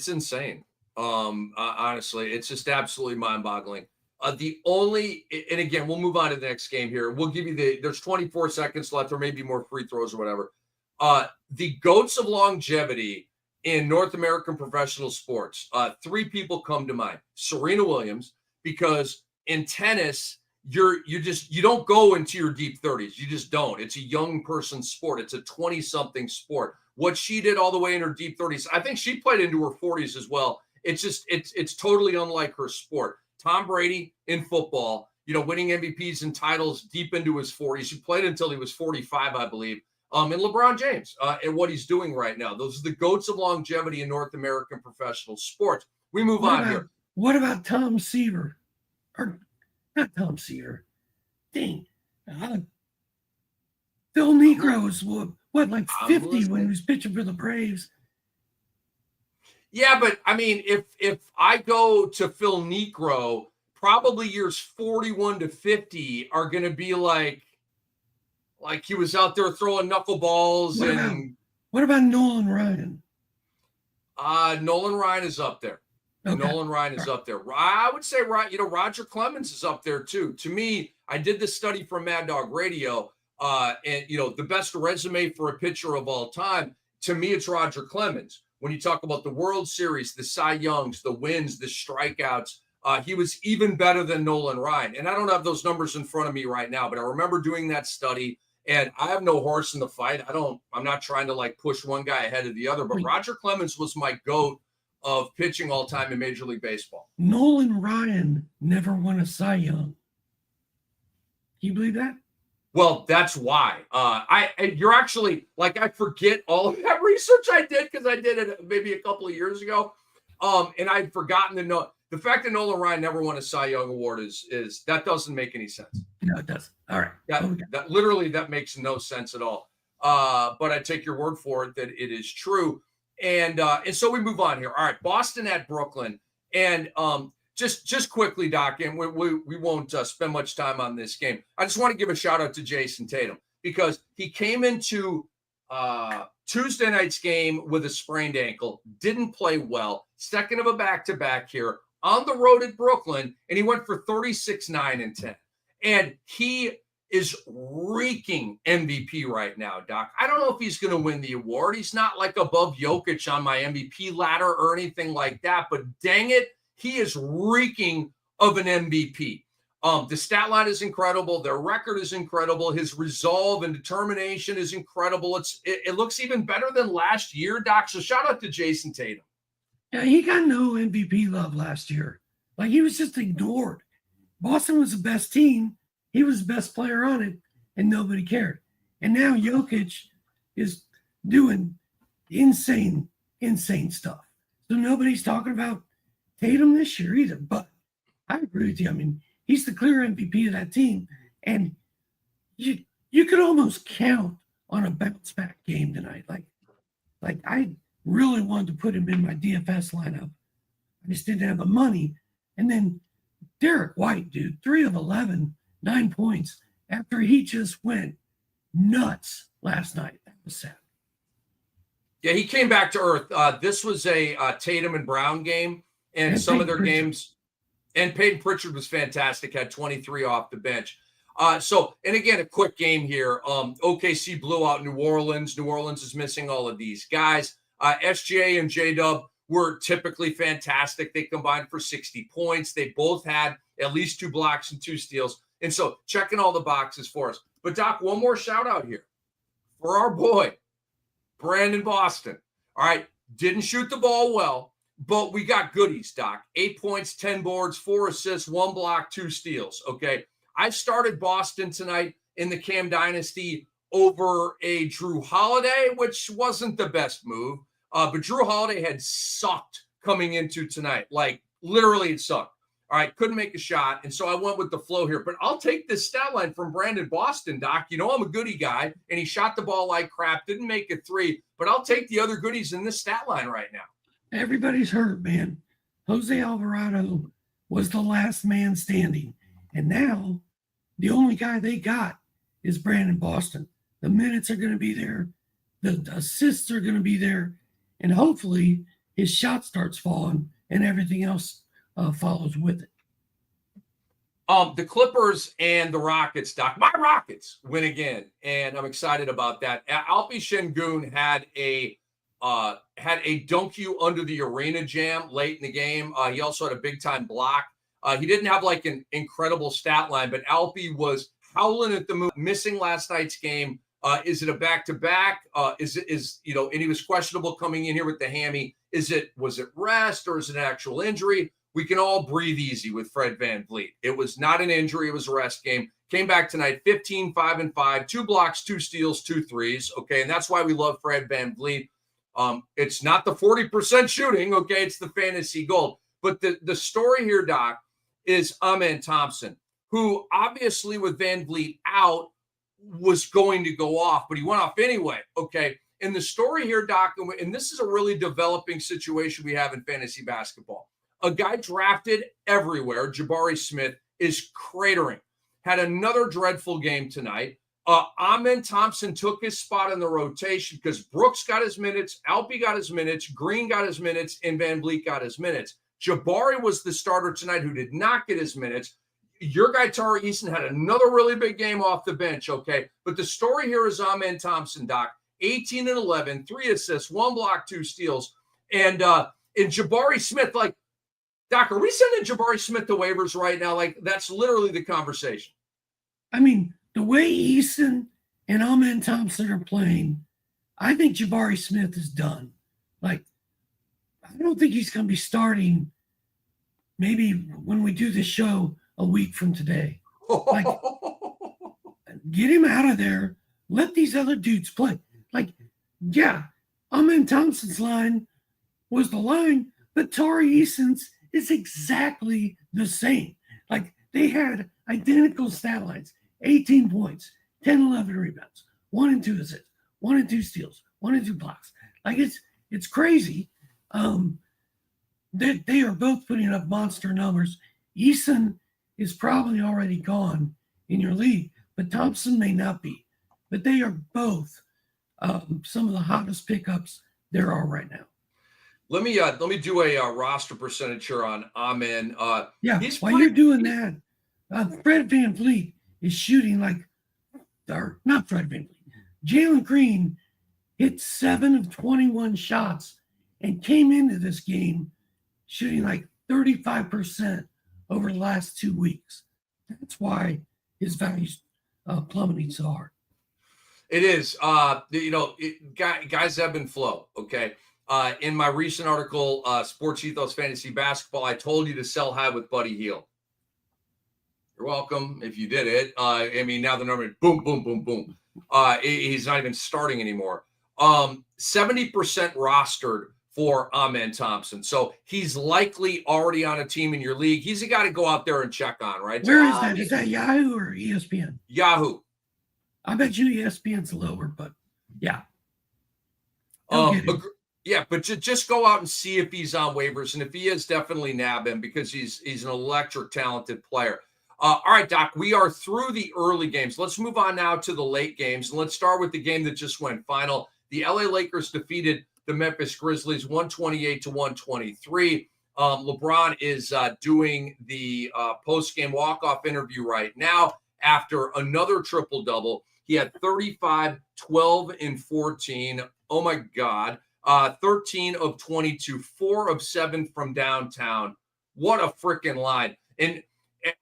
insane. Honestly, it's just absolutely mind-boggling. And again, we'll move on to the next game here. We'll give you there's 24 seconds left, or maybe more free throws or whatever. The GOATs of longevity in North American professional sports. 3 people come to mind. Serena Williams, because in tennis, you don't go into your deep 30s. You just don't. It's a young person's sport. It's a 20-something sport. What she did all the way in her deep 30s, I think she played into her 40s as well. It's totally unlike her sport. Tom Brady in football, winning MVPs and titles deep into his 40s. He played until he was 45, I believe. And LeBron James and what he's doing right now. Those are the GOATs of longevity in North American professional sports. We move on here. What about Tom Seaver? Or not Tom Seaver. Dang. Phil Niekro was like 50 when he was pitching for the Braves. Yeah, but I mean, if I go to Phil Niekro, probably years 41 to 50 are going to be like he was out there throwing knuckleballs. What about Nolan Ryan? Nolan Ryan is up there. Okay. Nolan Ryan is up there. I would say, Roger Clemens is up there too. To me, I did this study for Mad Dog Radio, and the best resume for a pitcher of all time. To me, it's Roger Clemens. When you talk about the World Series, the Cy Youngs, the wins, the strikeouts, he was even better than Nolan Ryan. And I don't have those numbers in front of me right now, but I remember doing that study. And I have no horse in the fight. I'm not trying to push one guy ahead of the other, but Roger Clemens was my GOAT of pitching all time in Major League Baseball. Nolan Ryan never won a Cy Young. Can you believe that? Well, that's why. You're actually I forget all of that research I did because I did it maybe a couple of years ago. And I'd forgotten to know the fact that Nolan Ryan never won a Cy Young award is that doesn't make any sense. No, it doesn't. All right. That makes no sense at all. But I take your word for it that it is true. And so we move on here. All right, Boston at Brooklyn. And just quickly, Doc, and we won't spend much time on this game. I just want to give a shout out to Jason Tatum because he came into Tuesday night's game with a sprained ankle, didn't play well, second of a back-to-back here on the road at Brooklyn, and he went for 36, 9, and 10. And he is reeking MVP right now, Doc. I don't know if he's going to win the award. He's not above Jokic on my MVP ladder or anything like that, but dang it, he is reeking of an MVP. The stat line is incredible. Their record is incredible. His resolve and determination is incredible. It looks even better than last year, Doc. So shout out to Jason Tatum. Yeah, he got no MVP love last year. He was just ignored. Boston was the best team. He was the best player on it, and nobody cared. And now Jokic is doing insane stuff. So nobody's talking about Tatum this year either. But I agree with you. I mean, he's the clear MVP of that team. And you could almost count on a bounce back game tonight. I really wanted to put him in my DFS lineup. I just didn't have the money. And then Derek White, dude, 3 of 11, 9 points after he just went nuts last night. That was sad. Yeah, he came back to earth. This was a Tatum and Brown game, and some Peyton of their Pritchard. games. And Peyton Pritchard was fantastic, had 23 off the bench. And again, a quick game here. OKC blew out New Orleans. New Orleans is missing all of these guys. SGA and J-Dub were typically fantastic. They combined for 60 points. They both had at least 2 blocks and 2 steals. And so checking all the boxes for us. But Doc, one more shout out here for our boy, Brandon Boston. All right. Didn't shoot the ball well, but we got goodies, Doc. 8 points, 10 boards, 4 assists, 1 block, 2 steals. Okay. I started Boston tonight in the Cam Dynasty over a Drew Holiday, which wasn't the best move. But Drew Holiday had sucked coming into tonight. Like, literally, it sucked. All right, couldn't make a shot. And so I went with the flow here. But I'll take this stat line from Brandon Boston, Doc. You know I'm a goodie guy, and he shot the ball like crap, didn't make a 3. But I'll take the other goodies in this stat line right now. Everybody's hurt, man. Jose Alvarado was the last man standing. And now the only guy they got is Brandon Boston. The minutes are going to be there. The assists are going to be there. And hopefully his shot starts falling and everything else follows with it. The Clippers and the Rockets, Doc. My Rockets win again, and I'm excited about that. Alpi Şengün had a dunk you under the arena jam late in the game. He also had a big-time block. He didn't have like an incredible stat line, but Alpi was howling at the moon, missing last night's game. Is it a back-to-back? And he was questionable coming in here with the hammy. Was it rest or is it an actual injury? We can all breathe easy with Fred VanVleet. It was not an injury. It was a rest game. Came back tonight, 15, 5, and 5, 2 blocks, 2 steals, 2 threes. Okay. And that's why we love Fred VanVleet. It's not the 40% shooting. Okay. It's the fantasy gold. But the story here, Doc, is Amen Thompson, who obviously with VanVleet out was going to go off, but he went off anyway. Okay. And the story here, Doc, and this is a really developing situation we have in fantasy basketball. A guy drafted everywhere, Jabari Smith, is cratering. Had another dreadful game tonight. Amen Thompson took his spot in the rotation because Brooks got his minutes, Alpi got his minutes, Green got his minutes, and VanVleet got his minutes. Jabari was the starter tonight who did not get his minutes. Your guy, Tari Eason, had another really big game off the bench, okay? But the story here is Amen Thompson, Doc. 18 and 11, 3 assists, 1 block, 2 steals. And Jabari Smith, like, Doc, are we sending Jabari Smith to waivers right now? Like, that's literally the conversation. I mean, the way Eason and Amen Thompson are playing, I think Jabari Smith is done. Like, I don't think he's going to be starting maybe when we do the show a week from today. Like, get him out of there. Let these other dudes play. Like, yeah, Amen Thompson's line was the line, but Tari Eason's is exactly the same. Like, they had identical stat lines, 18 points, 10, 11 rebounds, 1 and 2 assists, 1 and 2 steals, 1 and 2 blocks. Like, it's crazy. They are both putting up monster numbers. Eason is probably already gone in your league, but Thompson may not be. But they are both some of the hottest pickups there are right now. Let me do a roster percentage here on Amen. While you're doing that, Fred VanVleet is shooting like, or not Fred VanVleet. Jalen Green hit 7 of 21 shots and came into this game shooting like 35% over the last 2 weeks. That's why his value's plummeting so hard. It is. Guys ebb and flow, okay? In my recent article, Sports Ethos Fantasy Basketball, I told you to sell high with Buddy Hield. You're welcome if you did it. Now the number, boom, boom, boom, boom. He's not even starting anymore. 70% rostered for Amen Thompson. So he's likely already on a team in your league. He's a guy to go out there and check on, right? Where is that? Is that Yahoo or ESPN? Yahoo. I bet you ESPN's lower, but yeah. Yeah, but just go out and see if he's on waivers, and if he is, definitely nab him because he's an electric, talented player. All right, Doc, we are through the early games. Let's move on now to the late games, and let's start with the game that just went final. The LA Lakers defeated the Memphis Grizzlies 128-123. LeBron is doing the post-game walk-off interview right now after another triple-double. He had 35, 12, and 14. Oh, my God. 13 of 22, 4 of 7 from downtown. What a freaking line. And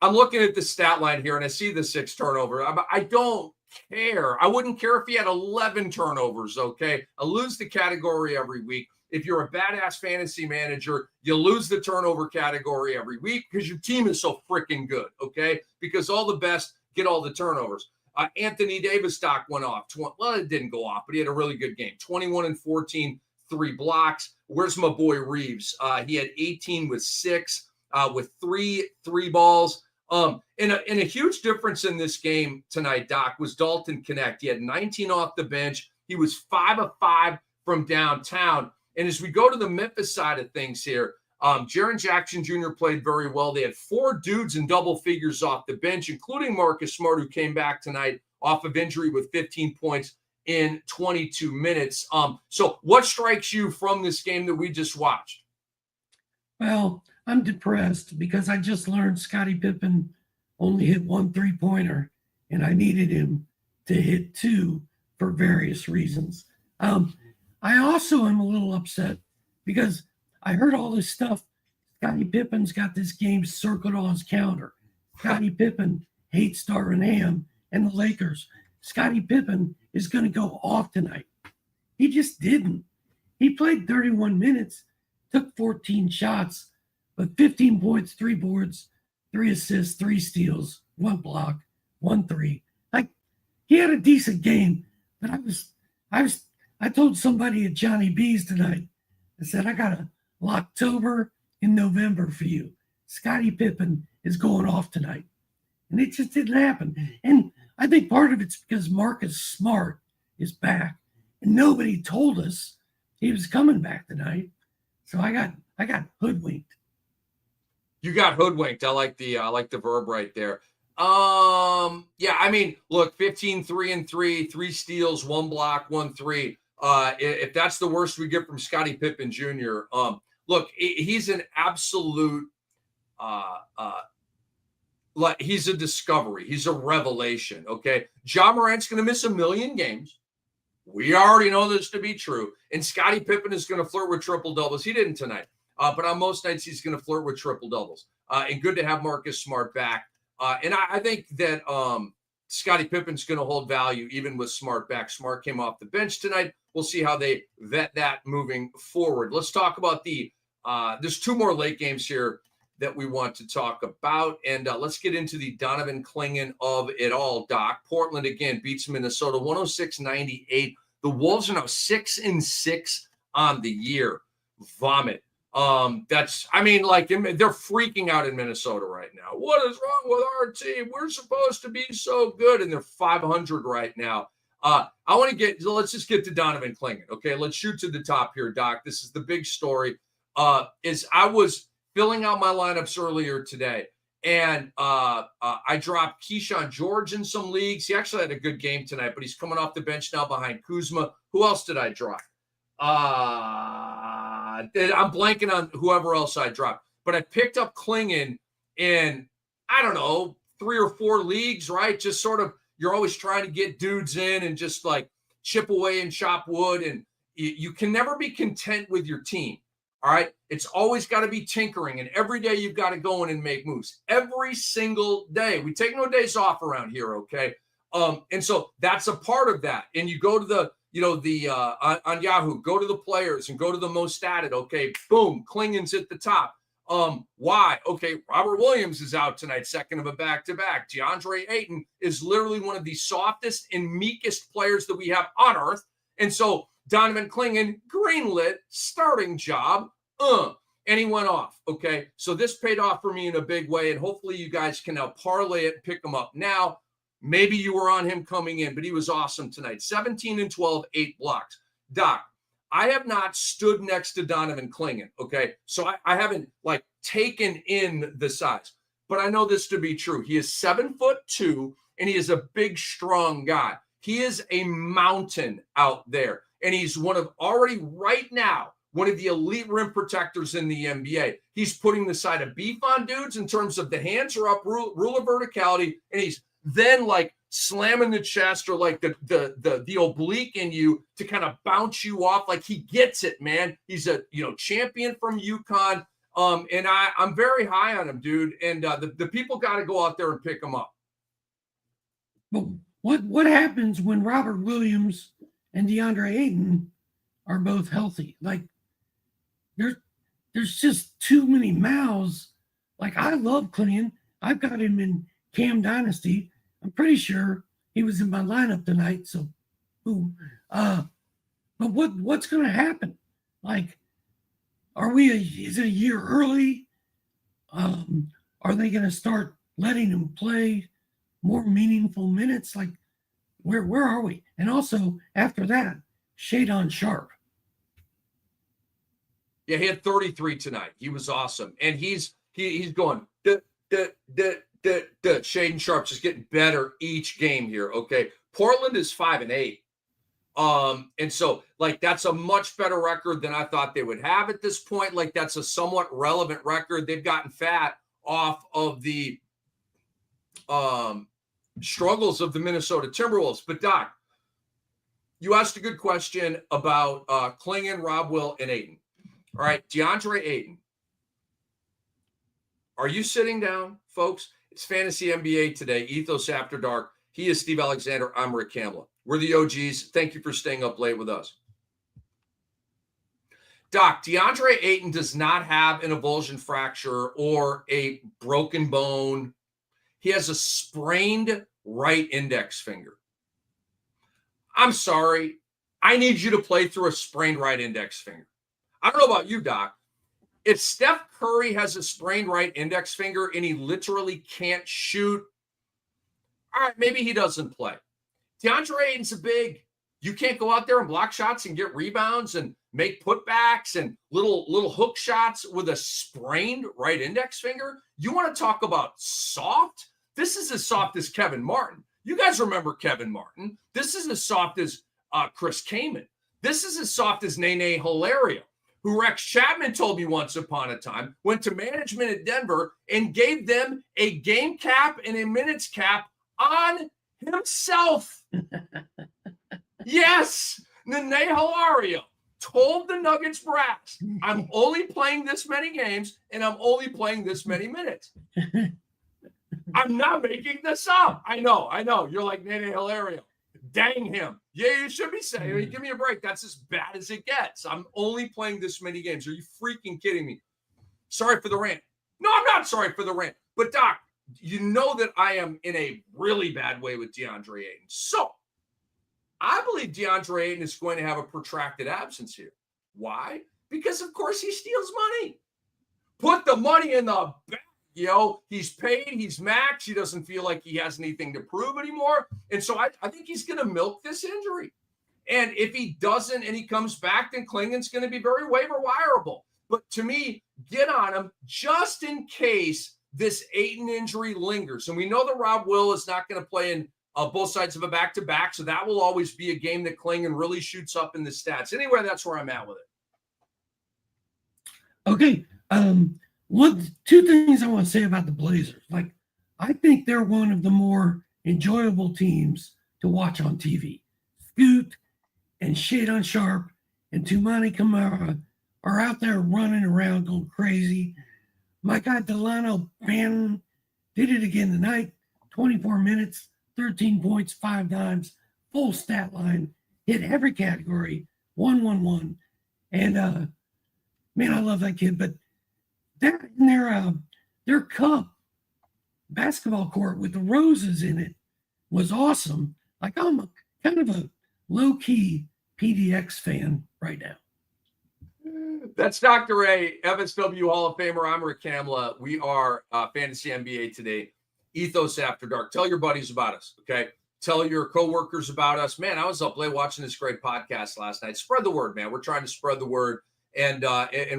I'm looking at the stat line here, and I see the 6 turnover. I don't care. I wouldn't care if he had 11 turnovers, okay? I lose the category every week. If you're a badass fantasy manager, you lose the turnover category every week because your team is so freaking good, okay? Because all the best get all the turnovers. Anthony Davis stock went off. Well, it didn't go off, but he had a really good game. 21 and 14, 3 blocks. Where's my boy Reeves? He had 18 with 6, with three balls. And a huge difference in this game tonight, Doc, was Dalton Connect. He had 19 off the bench. He was 5 of 5 from downtown. And as we go to the Memphis side of things here, Jaren Jackson Jr. played very well. They had 4 dudes in double figures off the bench, including Marcus Smart, who came back tonight off of injury with 15 points in 22 minutes. So what strikes you from this game that we just watched? Well, I'm depressed because I just learned Scottie Pippen only hit 1 3-pointer, and I needed him to hit 2 for various reasons. I also am a little upset because I heard all this stuff. Scottie Pippen's got this game circled on his calendar. Scottie Pippen hates Darvin Ham and the Lakers. Scottie Pippen is going to go off tonight. He just didn't. He played 31 minutes, took 14 shots, but 15 points, 3 boards, 3 assists, 3 steals, 1 block, 1 3. Like, he had a decent game, but I told somebody at Johnny B's tonight, I said, I got a October in November for you. Scottie Pippen is going off tonight. And it just didn't happen. And I think part of it's because Marcus Smart is back. And nobody told us he was coming back tonight. So I got hoodwinked. You got hoodwinked. I like the verb right there. Yeah, I mean, look, 15, 3 and 3, 3 steals, 1 block, 1 3. If that's the worst we get from Scottie Pippen Jr., look, he's an absolute, he's a discovery. He's a revelation, okay? Ja Morant's going to miss a million games. We already know this to be true. And Scottie Pippen is going to flirt with triple-doubles. He didn't tonight. But on most nights, he's going to flirt with triple-doubles. And good to have Marcus Smart back. And I think that Scottie Pippen's going to hold value even with Smart back. Smart came off the bench tonight. We'll see how they vet that moving forward. Let's talk about there's 2 more late games here that we want to talk about. And let's get into the Donovan Clingan of it all, Doc. Portland, again, beats Minnesota 106-98. The Wolves are now 6-6 on the year. Vomit. They're freaking out in Minnesota right now. What is wrong with our team? We're supposed to be so good. And they're 500 right now. Let's just get to Donovan Clingan. Okay. Let's shoot to the top here, Doc. This is the big story. Is I was filling out my lineups earlier today, and I dropped Keyshawn George in some leagues. He actually had a good game tonight, but he's coming off the bench now behind Kuzma. Who else did I drop? I'm blanking on whoever else I dropped, but I picked up Clingan in, I don't know, 3 or 4 leagues, right? Just sort of, you're always trying to get dudes in and just like chip away and chop wood. And you can never be content with your team. All right. It's always got to be tinkering. And every day you've got to go in and make moves every single day. We take no days off around here. Okay. And so that's a part of that. And you go to the, on Yahoo, go to the players and go to the most statted. Okay. Boom. Clingan's at the top. Why? Okay. Robert Williams is out tonight, second of a back-to-back. DeAndre Ayton is literally one of the softest and meekest players that we have on earth. And so Donovan Clingan, greenlit, starting job, and he went off, okay? So this paid off for me in a big way, and hopefully you guys can now parlay it, pick him up now. Maybe you were on him coming in, but he was awesome tonight. 17 and 12, 8 blocks. Doc, I have not stood next to Donovan Clingan, okay? So I haven't like taken in the size, but I know this to be true. He is 7'2", and he is a big, strong guy. He is a mountain out there, and he's one of the elite rim protectors in the NBA. He's putting the side of beef on dudes in terms of the hands are up, rule of verticality, and he's then like slamming the chest or like the oblique in you to kind of bounce you off. Like he gets it, man. He's a champion from UConn. And I'm very high on him, dude. And the people got to go out there and pick him up. But what happens when Robert Williams and DeAndre Ayton are both healthy? Like there's just too many mouths. Like I love Clingan. I've got him in Cam Dynasty. I'm pretty sure he was in my lineup tonight. So, boom. But what's going to happen? Like, is it a year early? Are they going to start letting him play more meaningful minutes? Like, where are we? And also after that, Shadon Sharp. Yeah, he had 33 tonight. He was awesome, and he's going Shadon Sharp's just getting better each game here. Okay, Portland is 5-8. And so like that's a much better record than I thought they would have at this point. Like that's a somewhat relevant record. They've gotten fat off of the struggles of the Minnesota Timberwolves. But Doc, you asked a good question about Clingan, Rob Will, and Ayton. All right, DeAndre Ayton. Are you sitting down, folks? It's Fantasy NBA today, Ethos After Dark. He is Steve Alexander. I'm Rick Kamla. We're the OGs. Thank you for staying up late with us. Doc, DeAndre Ayton does not have an avulsion fracture or a broken bone. He has a sprained right index finger. I'm sorry. I need you to play through a sprained right index finger. I don't know about you, Doc. If Steph Curry has a sprained right index finger and he literally can't shoot, all right, maybe he doesn't play. DeAndre Ayton's a big. You can't go out there and block shots and get rebounds and make putbacks and little hook shots with a sprained right index finger. You want to talk about soft? This is as soft as Kevin Martin. You guys remember Kevin Martin. This is as soft as Chris Kaman. This is as soft as Nene Hilario, who Rex Chapman told me once upon a time, went to management at Denver and gave them a game cap and a minutes cap on himself. Yes, Nene Hilario told the Nuggets brass, I'm only playing this many games and I'm only playing this many minutes. I'm not making this up. I know. You're like Nene Hilario. Dang him. Yeah, you should be saying, give me a break. That's as bad as it gets. I'm only playing this many games. Are you freaking kidding me? Sorry for the rant. No, I'm not sorry for the rant. But Doc, you know that I am in a really bad way with DeAndre Ayton. So I believe DeAndre Ayton is going to have a protracted absence here. Why? Because, of course, he steals money. Put the money in the bank. He's paid, he's maxed. He doesn't feel like he has anything to prove anymore. And so I think he's going to milk this injury. And if he doesn't and he comes back, then Clingan's going to be very waiver wireable. But to me, get on him just in case this Ayton injury lingers. And we know that Rob Will is not going to play in both sides of a back-to-back, so that will always be a game that Clingan really shoots up in the stats. Anyway, that's where I'm at with it. Okay. Two things I want to say about the Blazers. Like, I think they're one of the more enjoyable teams to watch on TV. Scoot and Shadon Sharp and Toumani Camara are out there running around going crazy. My guy Delano Bannon did it again tonight. 24 minutes, 13 points, 5 dimes, full stat line, hit every category, 1-1-1. And man, I love that kid. But that in their cup basketball court with the roses in it was awesome. Like, I'm kind of a low-key PDX fan right now. That's Dr. A, FSW Hall of Famer. I'm Rick Kamla. We are Fantasy NBA today. Ethos After Dark. Tell your buddies about us, okay? Tell your coworkers about us. Man, I was up late watching this great podcast last night. Spread the word, man. We're trying to spread the word and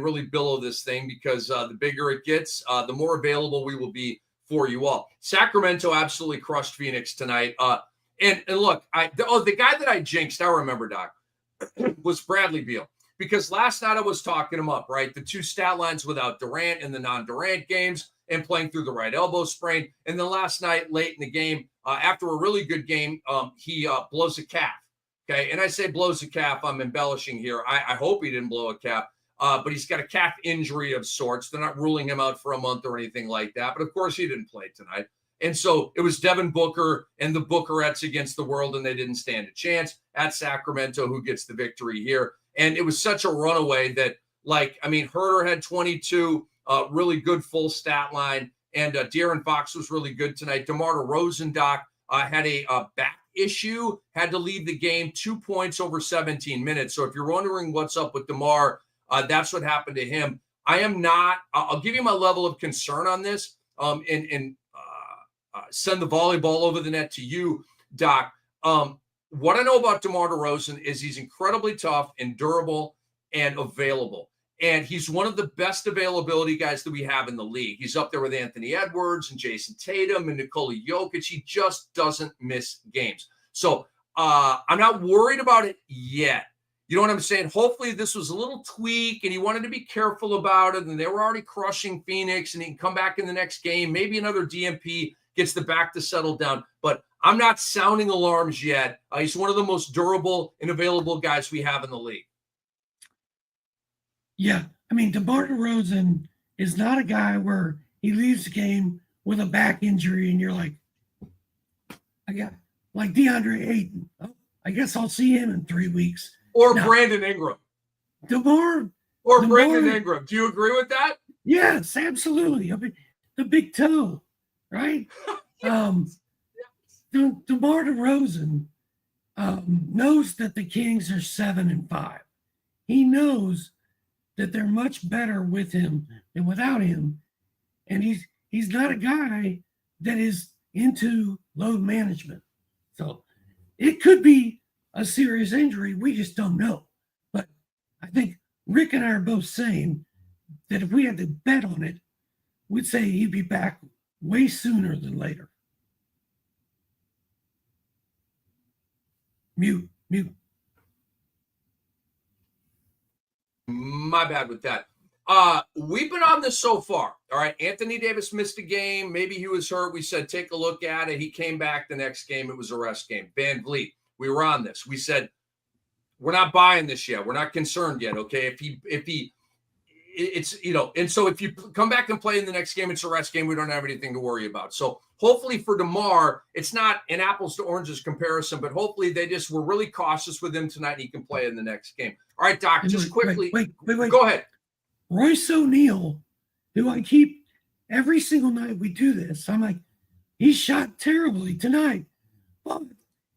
really billow this thing, because the bigger it gets, the more available we will be for you all. Sacramento absolutely crushed Phoenix tonight. And look, the guy that I jinxed, I remember, Doc, was Bradley Beal. Because last night I was talking him up, right? The two stat lines without Durant in the non-Durant games and playing through the right elbow sprain. And then last night, late in the game, after a really good game, he blows a calf. Okay. And I say blows a calf, I'm embellishing here. I hope he didn't blow a calf, but he's got a calf injury of sorts. They're not ruling him out for a month or anything like that. But of course, he didn't play tonight. And so it was Devin Booker and the Bookerettes against the world, and they didn't stand a chance at Sacramento, who gets the victory here. And it was such a runaway that, Herter had 22, really good full stat line, and De'Aaron Fox was really good tonight. DeMar DeRozan, Doc, had a back issue, had to leave the game, 2 points over 17 minutes. So if you're wondering what's up with DeMar, that's what happened to him. I am not. I'll give you my level of concern on this, and send the volleyball over the net to you, Doc. What I know about DeMar DeRozan is he's incredibly tough and durable and available. And he's one of the best availability guys that we have in the league. He's up there with Anthony Edwards and Jason Tatum and Nikola Jokic. He just doesn't miss games. So I'm not worried about it yet. You know what I'm saying? Hopefully this was a little tweak and he wanted to be careful about it, and they were already crushing Phoenix, and he can come back in the next game. Maybe another DMP gets the back to settle down. But I'm not sounding alarms yet. He's one of the most durable and available guys we have in the league. Yeah. DeMar DeRozan is not a guy where he leaves the game with a back injury and you're like, I got like DeAndre Ayton. Oh, I guess I'll see him in 3 weeks. Or no. Brandon Ingram. Brandon Ingram. Do you agree with that? Yes, absolutely. The big toe, right? Yes. DeMar DeRozan knows that the Kings are 7-5. He knows that they're much better with him than without him. And he's not a guy that is into load management. So it could be a serious injury. We just don't know. But I think Rick and I are both saying that if we had to bet on it, we'd say he'd be back way sooner than later. Mute. My bad with that. We've been on this so far. All right. Anthony Davis missed a game. Maybe he was hurt. We said, take a look at it. He came back the next game. It was a rest game. Van Vliet. We were on this. We said, we're not buying this yet. We're not concerned yet. Okay. And so if you come back and play in the next game, it's a rest game. We don't have anything to worry about. So hopefully for DeMar, it's not an apples to oranges comparison, but hopefully they just were really cautious with him tonight and he can play in the next game. All right, Doc, just quickly. Wait. Go ahead. Royce O'Neal, who I keep every single night we do this, I'm like, he shot terribly tonight, but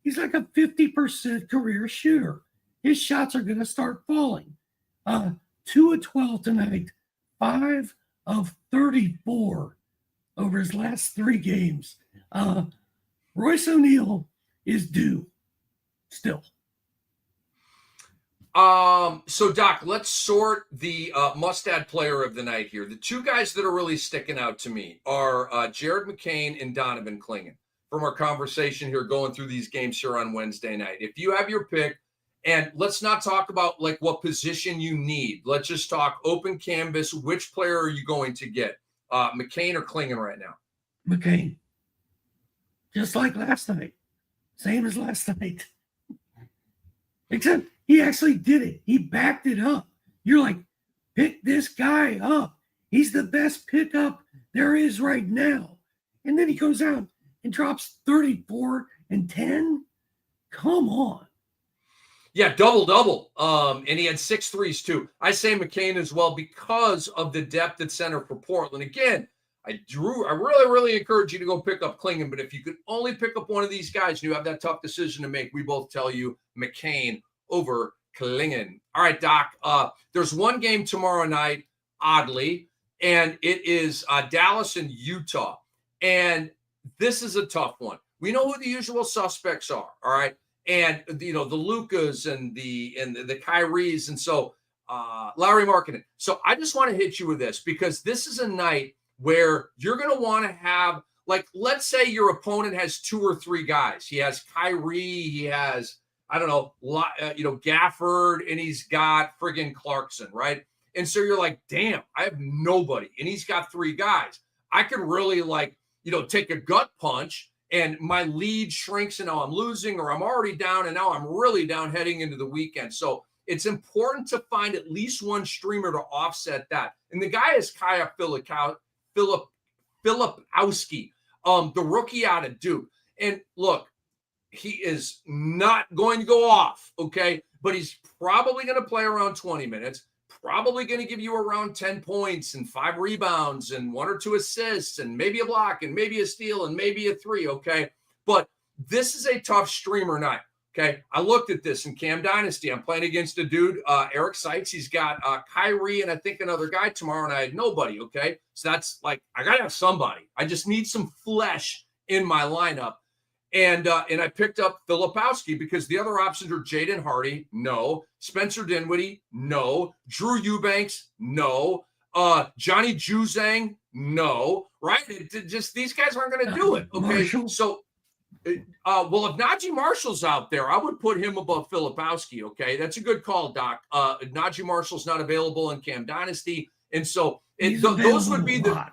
he's like a 50% career shooter. His shots are going to start falling. 2 of 12 tonight, 5 of 34 over his last 3 games. Royce O'Neal is due still. So Doc, let's sort the must-add player of the night here. The two guys that are really sticking out to me are Jared McCain and Donovan Clingan from our conversation here going through these games here on Wednesday night. If you have your pick, and let's not talk about like what position you need. Let's just talk open canvas. Which player are you going to get? McCain or Clingan right now? McCain. Just like last night. Same as last night. Except he actually did it. He backed it up. You're like, pick this guy up. He's the best pickup there is right now. And then he goes out and drops 34 and 10. Come on. Yeah, double-double. And he had 6 threes too. I say McCain as well because of the depth at center for Portland. Again, I really, really encourage you to go pick up Clingan, but if you could only pick up one of these guys and you have that tough decision to make, we both tell you McCain over Clingan. All right, Doc, there's one game tomorrow night, oddly, and it is Dallas and Utah. And this is a tough one. We know who the usual suspects are, all right? And, the Lucas and the Kyries. And so Larry Markkinen. So I just want to hit you with this because this is a night where you're going to want to have, like, let's say your opponent has 2 or 3 guys. He has Kyrie, he has, I don't know, Gafford, and he's got friggin' Clarkson, right? And so you're like, damn, I have nobody. And he's got 3 guys. I could really take a gut punch and my lead shrinks and now I'm losing, or I'm already down and now I'm really down heading into the weekend. So it's important to find at least one streamer to offset that. And the guy is Kaya Filipowski, the rookie out of Duke. And look, he is not going to go off, okay? But he's probably going to play around 20 minutes, probably going to give you around 10 points and 5 rebounds and 1 or 2 assists and maybe a block and maybe a steal and maybe a 3, okay? But this is a tough streamer night, okay? I looked at this in Cam Dynasty. I'm playing against a dude, Eric Sykes. He's got Kyrie and I think another guy tomorrow, and I had nobody, okay? So that's like, I got to have somebody. I just need some flesh in my lineup. And I picked up Filipowski because the other options are Jaden Hardy, no. Spencer Dinwiddie, no. Drew Eubanks, no. Johnny Juzang, no. Right? Just these guys aren't going to do it. Okay. Marshall. So, well, if Najee Marshall's out there, I would put him above Filipowski. Okay, that's a good call, Doc. Najee Marshall's not available in Cam Dynasty, and so those would be the.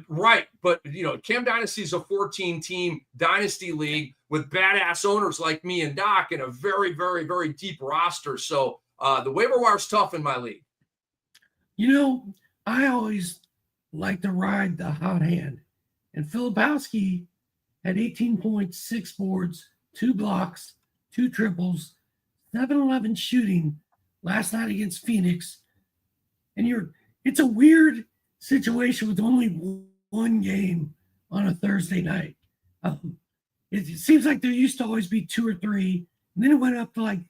Right. But, Cam Dynasty is a 14-team dynasty league with badass owners like me and Doc and a very, very, very deep roster. So the waiver wire is tough in my league. I always like to ride the hot hand. And Filipowski had 18 points, 6 boards, 2 blocks, 2 triples, 7-11 shooting last night against Phoenix. And it's a weird situation with only one game on a Thursday night. It seems like there used to always be 2 or 3, and then it went up to like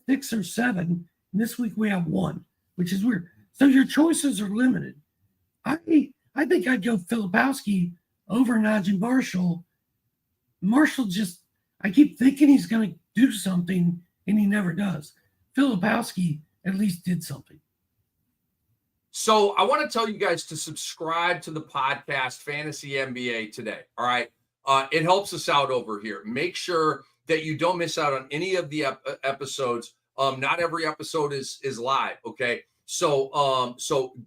6 or 7. And this week we have 1, which is weird. So your choices are limited. I think I'd go Filipowski over Najee Marshall. Marshall I keep thinking he's going to do something, and he never does. Filipowski at least did something. So I want to tell you guys to subscribe to the podcast Fantasy NBA today. All right. It helps us out over here. Make sure that you don't miss out on any of the episodes. Not every episode is live. Okay. So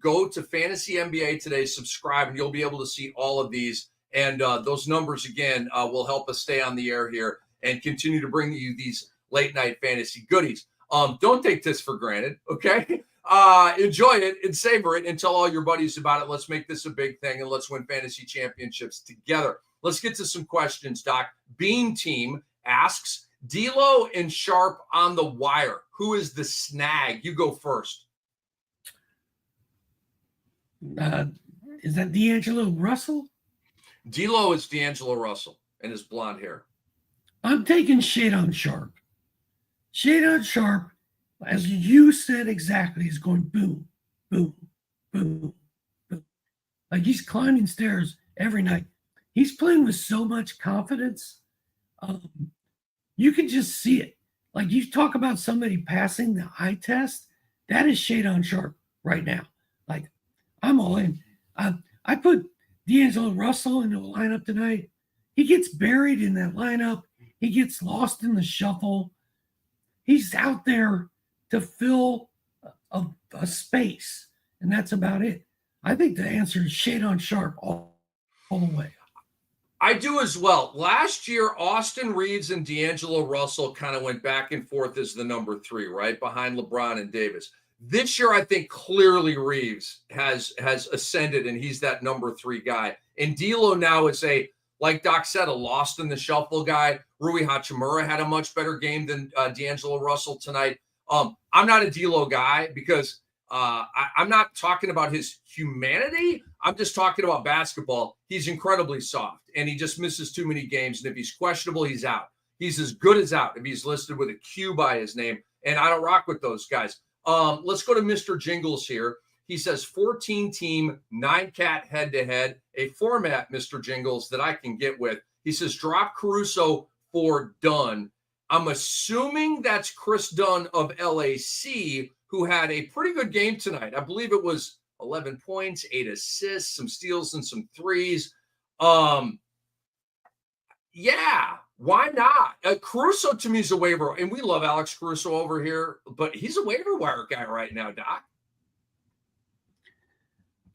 go to Fantasy NBA today, subscribe, and you'll be able to see all of these. And those numbers, again, will help us stay on the air here and continue to bring you these late night fantasy goodies. Don't take this for granted. Okay. Enjoy it and savor it and tell all your buddies about it. Let's make this a big thing and let's win fantasy championships together. Let's get to some questions, Doc. Bean Team asks, D'Lo and Sharp on the wire. Who is the snag? You go first. Is that D'Angelo Russell? D'Lo is D'Angelo Russell and his blonde hair. I'm taking Shadon Sharp. Shadon Sharp, as you said exactly, is going boom, boom, boom, boom. Like he's climbing stairs every night. He's playing with so much confidence. You can just see it. Like you talk about somebody passing the eye test, that is Shadon Sharp right now. Like I'm all in. I put D'Angelo Russell into a lineup tonight. He gets buried in that lineup. He gets lost in the shuffle. He's out there to fill a space, and that's about it. I think the answer is Shadon Sharp all the way. I do as well. Last year, Austin Reeves and D'Angelo Russell kind of went back and forth as the number 3, right, behind LeBron and Davis. This year, I think clearly Reeves has ascended, and he's that number 3 guy. And D'Lo now is like Doc said, a lost in the shuffle guy. Rui Hachimura had a much better game than D'Angelo Russell tonight. I'm not a D'Lo guy because I'm not talking about his humanity. I'm just talking about basketball. He's incredibly soft, and he just misses too many games. And if he's questionable, he's out. He's as good as out if he's listed with a Q by his name, and I don't rock with those guys. Let's go to Mr. Jingles here. He says 14-team, 9-cat head-to-head, a format, Mr. Jingles, that I can get with. He says, drop Caruso for Dunn. I'm assuming that's Chris Dunn of LAC, who had a pretty good game tonight. I believe it was 11 points, 8 assists, some steals, and some threes. Yeah, why not? Caruso to me is a waiver, and we love Alex Caruso over here, but he's a waiver wire guy right now, Doc.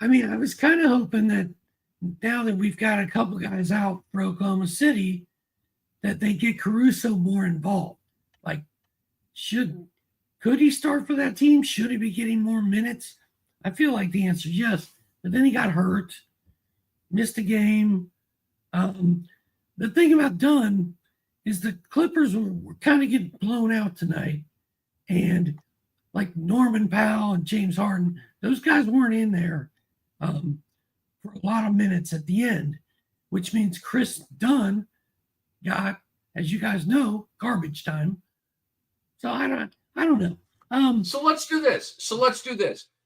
I mean, I was kind of hoping that now that we've got a couple guys out for Oklahoma City, that they get Caruso more involved. Like, could he start for that team? Should he be getting more minutes? I feel like the answer is yes. But then he got hurt, missed a game. The thing about Dunn is the Clippers were kind of getting blown out tonight. And like Norman Powell and James Harden, those guys weren't in there for a lot of minutes at the end, which means Chris Dunn got, as you guys know, garbage time. So I don't know. So let's do this.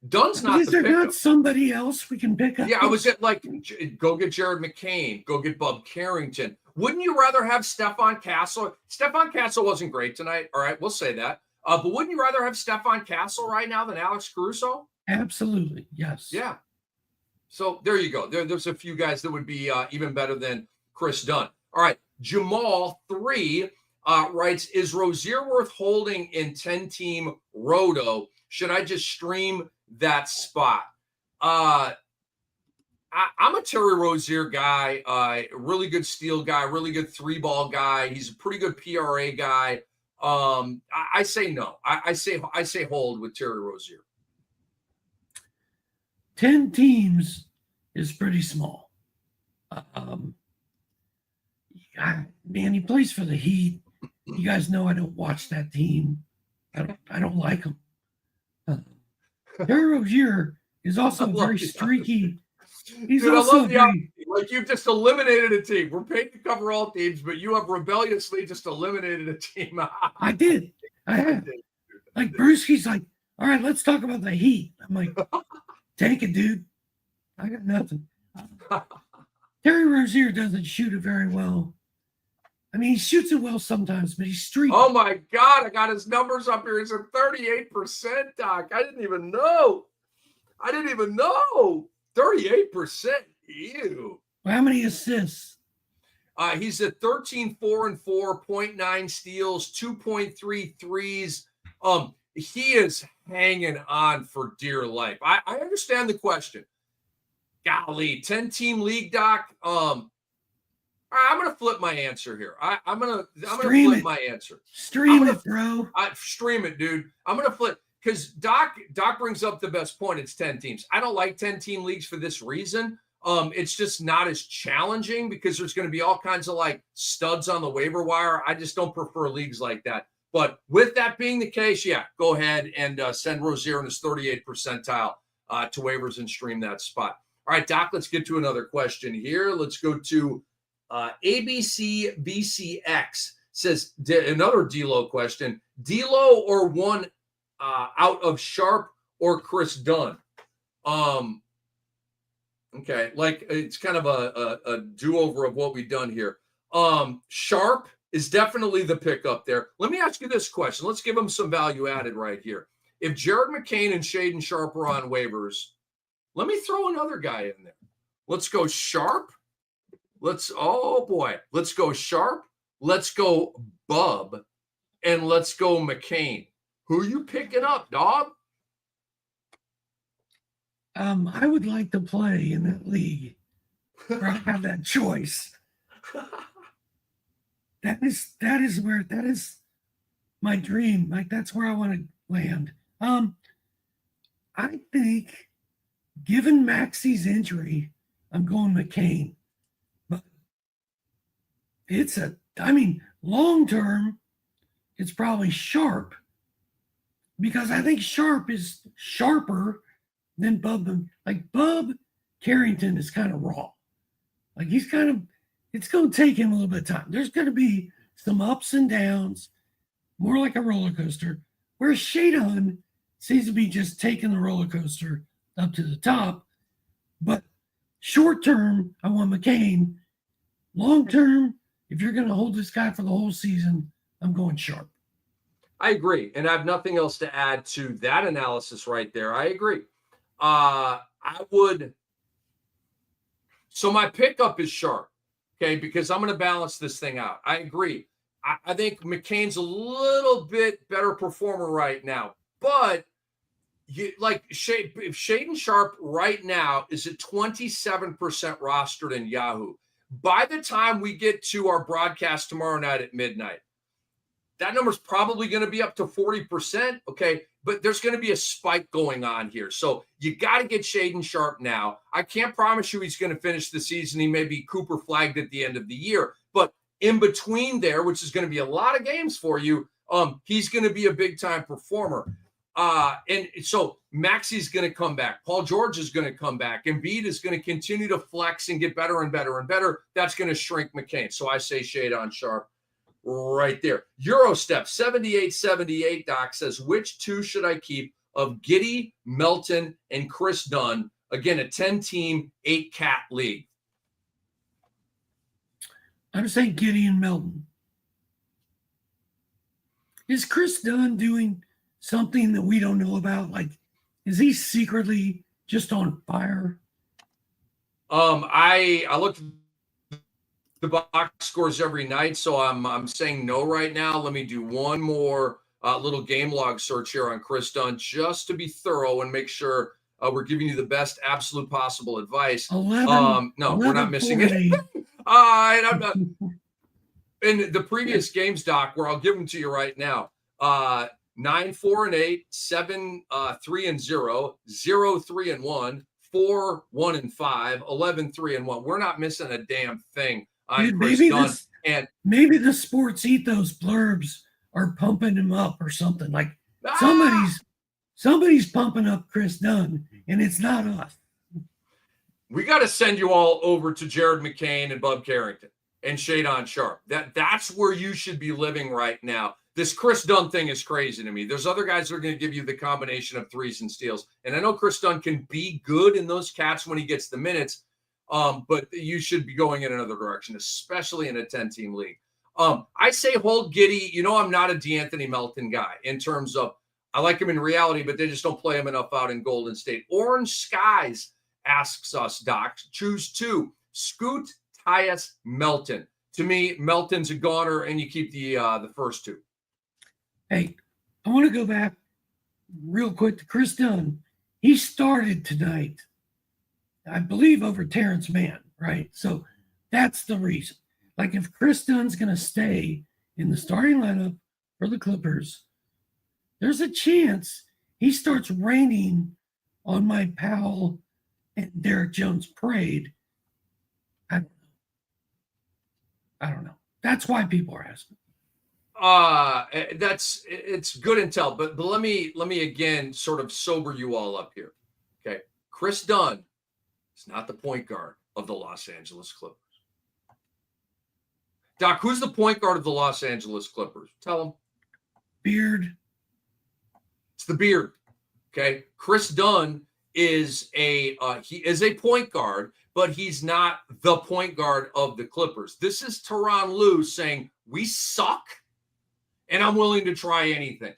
Dunn's not is there not somebody else we can pick up? Yeah, I was at like, go get Jared McCain, go get Bub Carrington. Wouldn't you rather have Stephon Castle? Stephon Castle wasn't great tonight. All right, we'll say that. But wouldn't you rather have Stephon Castle right now than Alex Caruso? Absolutely, yes. Yeah. So there you go. There's a few guys that would be even better than Chris Dunn. All right, Jamal 3 writes, is Rozier worth holding in 10-team Roto? Should I just stream that spot? I'm a Terry Rozier guy, really good steal guy, really good 3-ball guy. He's a pretty good PRA guy. I say no. I say hold with Terry Rozier. 10 teams is pretty small. Man, he plays for the Heat. You guys know I don't watch that team. I don't like him. Terry Rozier is also very streaky. He's Dude, also like you've just eliminated a team. We're paid to cover all teams, but you have rebelliously just eliminated a team. I did. I have. Like Brewski's like, all right, let's talk about the Heat. I'm like, take it, dude. I got nothing. Terry Rozier doesn't shoot it very well. I mean, he shoots it well sometimes, but he's streaky. Oh my God, I got his numbers up here. He's at 38%, Doc. I didn't even know. 38%. Ew. Well, how many assists? He's at 13, 4 and 4, 0.9 steals, 2.3 threes. He is hanging on for dear life. I understand the question. Golly, 10-team league, Doc. I'm going to flip my answer here. I'm going to flip my answer. Stream it, bro. Stream it, dude. I'm going to flip because Doc brings up the best point. It's 10 teams. I don't like 10-team leagues for this reason. It's just not as challenging because there's going to be all kinds of like studs on the waiver wire. I just don't prefer leagues like that. But with that being the case, yeah, go ahead and send Rozier in his 38th percentile to waivers and stream that spot. All right, Doc, let's get to another question here. Let's go to ABCBCX says another D-Lo question. D-Lo or one out of Sharp or Chris Dunn? Okay, like it's kind of a do-over of what we've done here. Sharp is definitely the pick up there. Let me ask you this question. Let's give him some value added right here. If Jared McCain and Shaedon Sharp are on waivers, let me throw another guy in there. Let's go Sharp. Let's go Sharp. Let's go Bub. And let's go McCain. Who are you picking up, dog? I would like to play in that league where I have that choice. That is my dream. Like that's where I want to land. I think given Maxi's injury, I'm going McCain. But long term, it's probably Sharp. Because I think Sharp is sharper than Bub. Like Bub Carrington is kind of raw. Like it's going to take him a little bit of time. There's going to be some ups and downs, more like a roller coaster, whereas Shaedon seems to be just taking the roller coaster up to the top. But short term, I want McCain. long term, if you're going to hold this guy for the whole season, I'm going Sharp. I agree. And I have nothing else to add to that analysis right there. I agree. So my pickup is Sharp, okay, because I'm going to balance this thing out. I agree. I think McCain's a little bit better performer right now, but if Shaedon Sharp right now is at 27% rostered in Yahoo. By the time we get to our broadcast tomorrow night at midnight, that number's probably going to be up to 40%, okay? But there's going to be a spike going on here. So you got to get Shaedon Sharp now. I can't promise you he's going to finish the season. He may be Cooper flagged at the end of the year. But in between there, which is going to be a lot of games for you, he's going to be a big-time performer. And so Maxi's going to come back. Paul George is going to come back. Embiid is going to continue to flex and get better and better and better. That's going to shrink McCain. So I say Shaedon Sharp right there. Eurostep 7878 Doc says, which two should I keep of Giddey, Melton, and Chris Dunn? Again, a 10-team, 8-cat league. I'm saying Giddey and Melton. Is Chris Dunn doing something that we don't know about? Like, is he secretly just on fire? I looked at the box scores every night, so I'm saying no right now. Let me do one more little game log search here on Chris Dunn just to be thorough and make sure we're giving you the best absolute possible advice. 11, no, we're not missing it. And I'm not. In the previous games, Doc, where I'll give them to you right now, 9-4-8, 7-3-0, 0-3-1, 4-1-5, 11-3-1. We're not missing a damn thing on Dude, Chris Dunn. Maybe the Sports Ethos blurbs are pumping him up or something. Like somebody's pumping up Chris Dunn, and it's not us. We got to send you all over to Jared McCain and Bub Carrington and Shaedon Sharp. That's where you should be living right now. This Chris Dunn thing is crazy to me. There's other guys that are going to give you the combination of threes and steals. And I know Chris Dunn can be good in those cats when he gets the minutes, but you should be going in another direction, especially in a 10-team league. I say hold Giddey. You know I'm not a DeAnthony Melton guy in terms of I like him in reality, but they just don't play him enough out in Golden State. Orange Skies asks us, Doc, choose two. Scoot, Tyus, Melton. To me, Melton's a goner, and you keep the first two. Hey, I want to go back real quick to Chris Dunn. He started tonight, I believe, over Terrence Mann, right? So that's the reason. Like, if Chris Dunn's going to stay in the starting lineup for the Clippers, there's a chance he starts raining on my pal and Derek Jones parade. I don't know. That's why people are asking. It's good intel, but let me again sort of sober you all up here. Okay. Chris Dunn is not the point guard of the Los Angeles Clippers. Doc, who's the point guard of the Los Angeles Clippers? Tell him. Beard. It's the beard. Okay. Chris Dunn is he is a point guard, but he's not the point guard of the Clippers. This is Tyronn Lue saying, we suck, and I'm willing to try anything.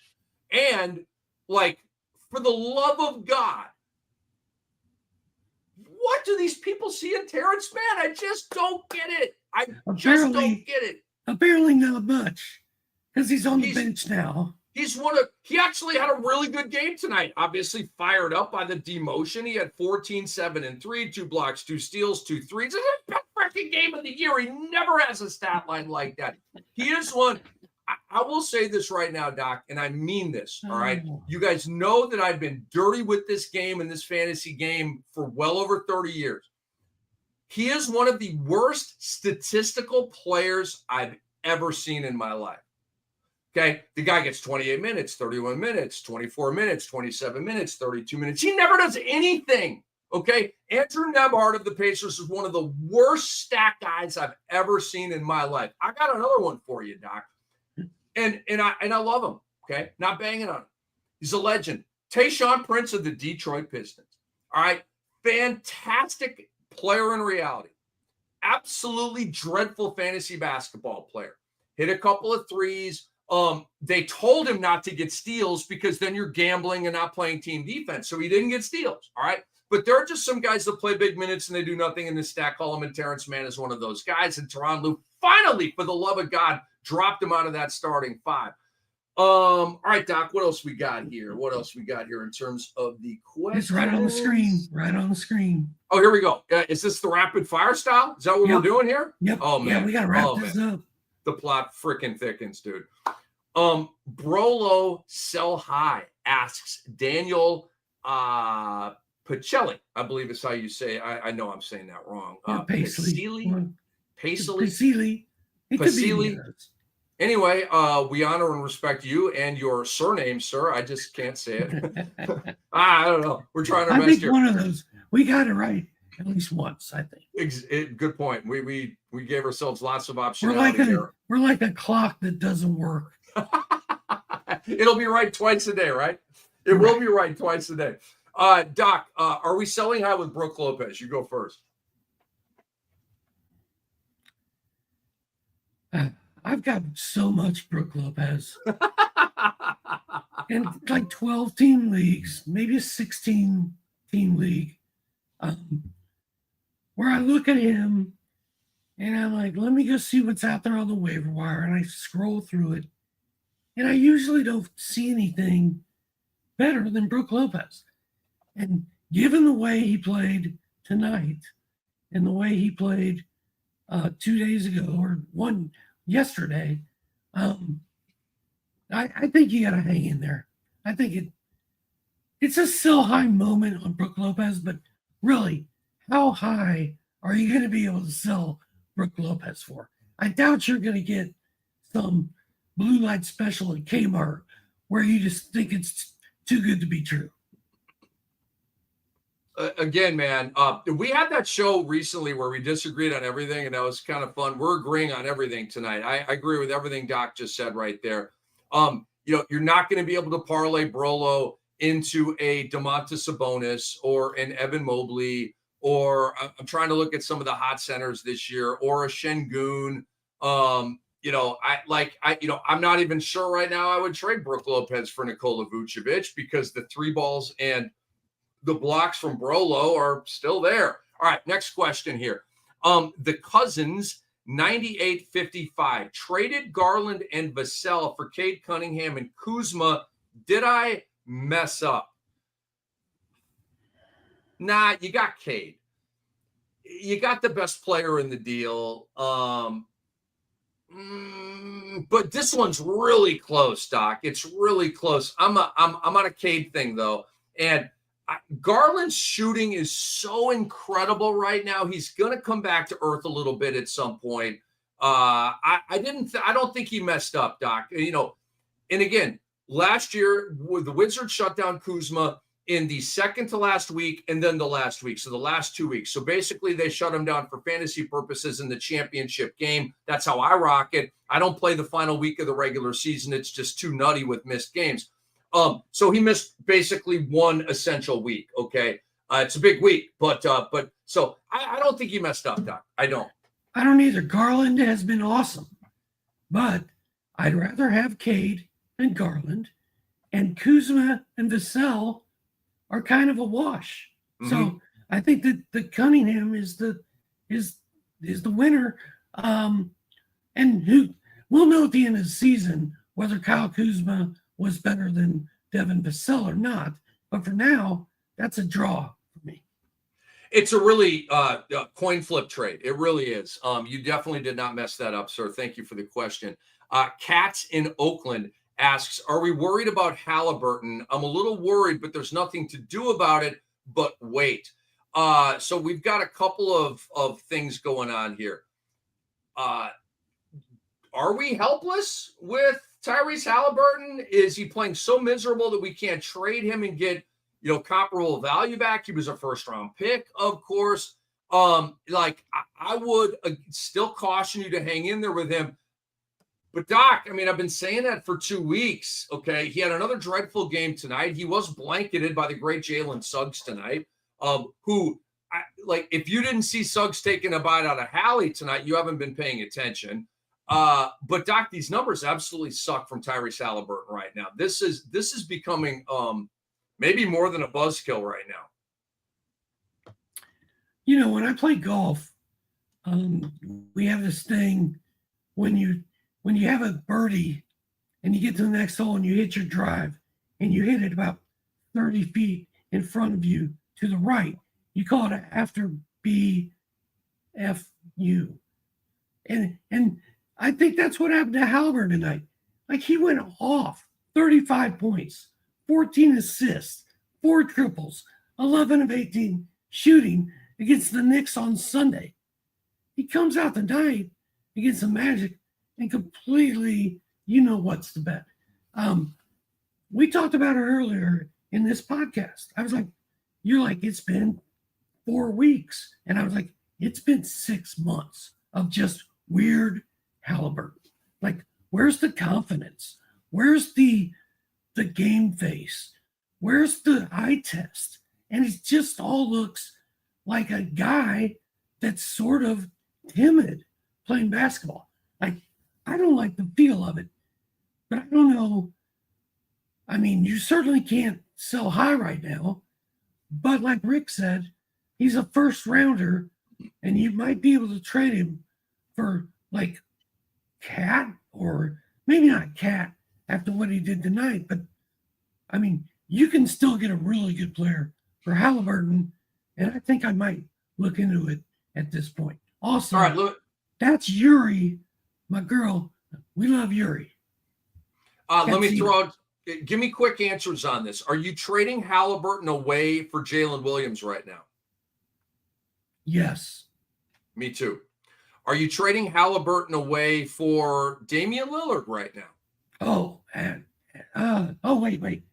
And, like, for the love of God, what do these people see in Terrence Mann? I just don't get it. I just don't get it. Apparently not much, because he's on the bench now. He actually had a really good game tonight. Obviously fired up by the demotion. He had 14, 7, and 3, 2 blocks, 2 steals, 2 threes. It's the best freaking game of the year. He never has a stat line like that. He is one. I will say this right now, Doc, and I mean this, all right? You guys know that I've been dirty with this game and this fantasy game for well over 30 years. He is one of the worst statistical players I've ever seen in my life. Okay, the guy gets 28 minutes, 31 minutes, 24 minutes, 27 minutes, 32 minutes. He never does anything. Okay, Andrew Nebhart of the Pacers is one of the worst stat guys I've ever seen in my life. I got another one for you, Doc, and I love him. Okay, not banging on him. He's a legend. Tayshaun Prince of the Detroit Pistons. All right, fantastic player in reality. absolutely dreadful fantasy basketball player. Hit a couple of threes. They told him not to get steals because then you're gambling and not playing team defense. So he didn't get steals. All right. But there are just some guys that play big minutes and they do nothing in the stack column. And Terrence Mann is one of those guys. And Tyronn Lue finally, for the love of God, dropped him out of that starting five. All right, Doc, what else we got here? What else we got here in terms of the questions? It's right on the screen. Right on the screen. Oh, here we go. Is this the rapid fire style? Is that what we're doing here? Yep. Oh, man. Yeah, we got to wrap this up. The plot freaking thickens, dude. Brolo Sell High asks Daniel Pacelli, I believe is how you say. I know I'm saying that wrong. Paisley. Paisley. Anyway, we honor and respect you and your surname, sir. I just can't say it. I don't know. We're trying our best think here. One of those. We got it right at least once, I think. Good point. We gave ourselves lots of options. We're like a clock that doesn't work. It'll be right twice a day, right? It will be right twice a day. Doc, are we selling high with Brook Lopez? You go first. I've got so much Brook Lopez. And like 12-team leagues, maybe a 16-team league, where I look at him and I'm like, let me go see what's out there on the waiver wire. And I scroll through it. And I usually don't see anything better than Brook Lopez. And given the way he played tonight and the way he played 2 days ago or yesterday, I think you got to hang in there. I think it's a sell high moment on Brook Lopez, but really, how high are you going to be able to sell Brook Lopez for? I doubt you're going to get some blue light special at Kmart where you just think it's too good to be true. Again, man, we had that show recently where we disagreed on everything, and that was kind of fun. We're agreeing on everything tonight. I agree with everything Doc just said right there. You're not going to be able to parlay Brolo into a Domantas Sabonis or an Evan Mobley, or I'm trying to look at some of the hot centers this year, or a Şengün. I'm not even sure right now I would trade Brook Lopez for Nikola Vucevic because the three balls and the blocks from Brolo are still there. All right, next question here. The Cousins 9855 traded Garland and Vassell for Cade Cunningham and Kuzma. Did I mess up? Nah, you got Cade. You got the best player in the deal. But this one's really close, Doc. It's really close. I'm on a Cade thing though, and Garland's shooting is so incredible right now. He's going to come back to earth a little bit at some point. I don't think he messed up, Doc. And again, last year the Wizards shut down Kuzma in the second to last week and then the last week. So the last 2 weeks. So basically they shut him down for fantasy purposes in the championship game. That's how I rock it. I don't play the final week of the regular season. It's just too nutty with missed games. So he missed basically one essential week. Okay. It's a big week, but so I don't think he messed up, Doc. I don't either. Garland has been awesome, but I'd rather have Cade than Garland, and Kuzma and Vassell are kind of a wash. Mm-hmm. So I think that the Cunningham is the winner. And we'll know at the end of the season whether Kyle Kuzma was better than Devin Vassell or not. But for now, that's a draw for me. It's a really coin flip trade. It really is. You definitely did not mess that up, sir. Thank you for the question. Katz in Oakland asks, are we worried about Halliburton? I'm a little worried, but there's nothing to do about it. But wait. So we've got a couple of things going on here. Are we helpless with Tyrese Halliburton? Is he playing so miserable that we can't trade him and get, comparable value back? He was a first-round pick, of course. I would still caution you to hang in there with him. But, Doc, I've been saying that for 2 weeks, okay? He had another dreadful game tonight. He was blanketed by the great Jalen Suggs tonight, who, like if you didn't see Suggs taking a bite out of Hallie tonight, you haven't been paying attention. But Doc, these numbers absolutely suck from Tyrese Halliburton right now. This is becoming maybe more than a buzzkill right now. You know, when I play golf, we have this thing when you have a birdie and you get to the next hole and you hit your drive and you hit it about 30 feet in front of you to the right, you call it after BFU. And I think that's what happened to Halliburton tonight. Like he went off 35 points, 14 assists, 4 triples, 11 of 18 shooting against the Knicks on Sunday. He comes out tonight against the Magic and completely, you know what's the bet. We talked about it earlier in this podcast. I was like, you're like, it's been 4 weeks. And I was like, it's been 6 months of just weird Halliburton. Like, where's the confidence? Where's the game face? Where's the eye test? And it just all looks like a guy that's sort of timid playing basketball. Like, I don't like the feel of it, but I don't know. I mean, you certainly can't sell high right now, but like Rick said, he's a first rounder and you might be able to trade him for like Cat, or maybe not Cat after what he did tonight, but I mean, you can still get a really good player for Halliburton, and I think I might look into it at this point. Also, all right, look, that's Yuri, my girl. We love Yuri. Let me throw out, give me quick answers on this. Are you trading Halliburton away for Jalen Williams right now? Yes. Me too. Are you trading Halliburton away for Damian Lillard right now? Oh, wait.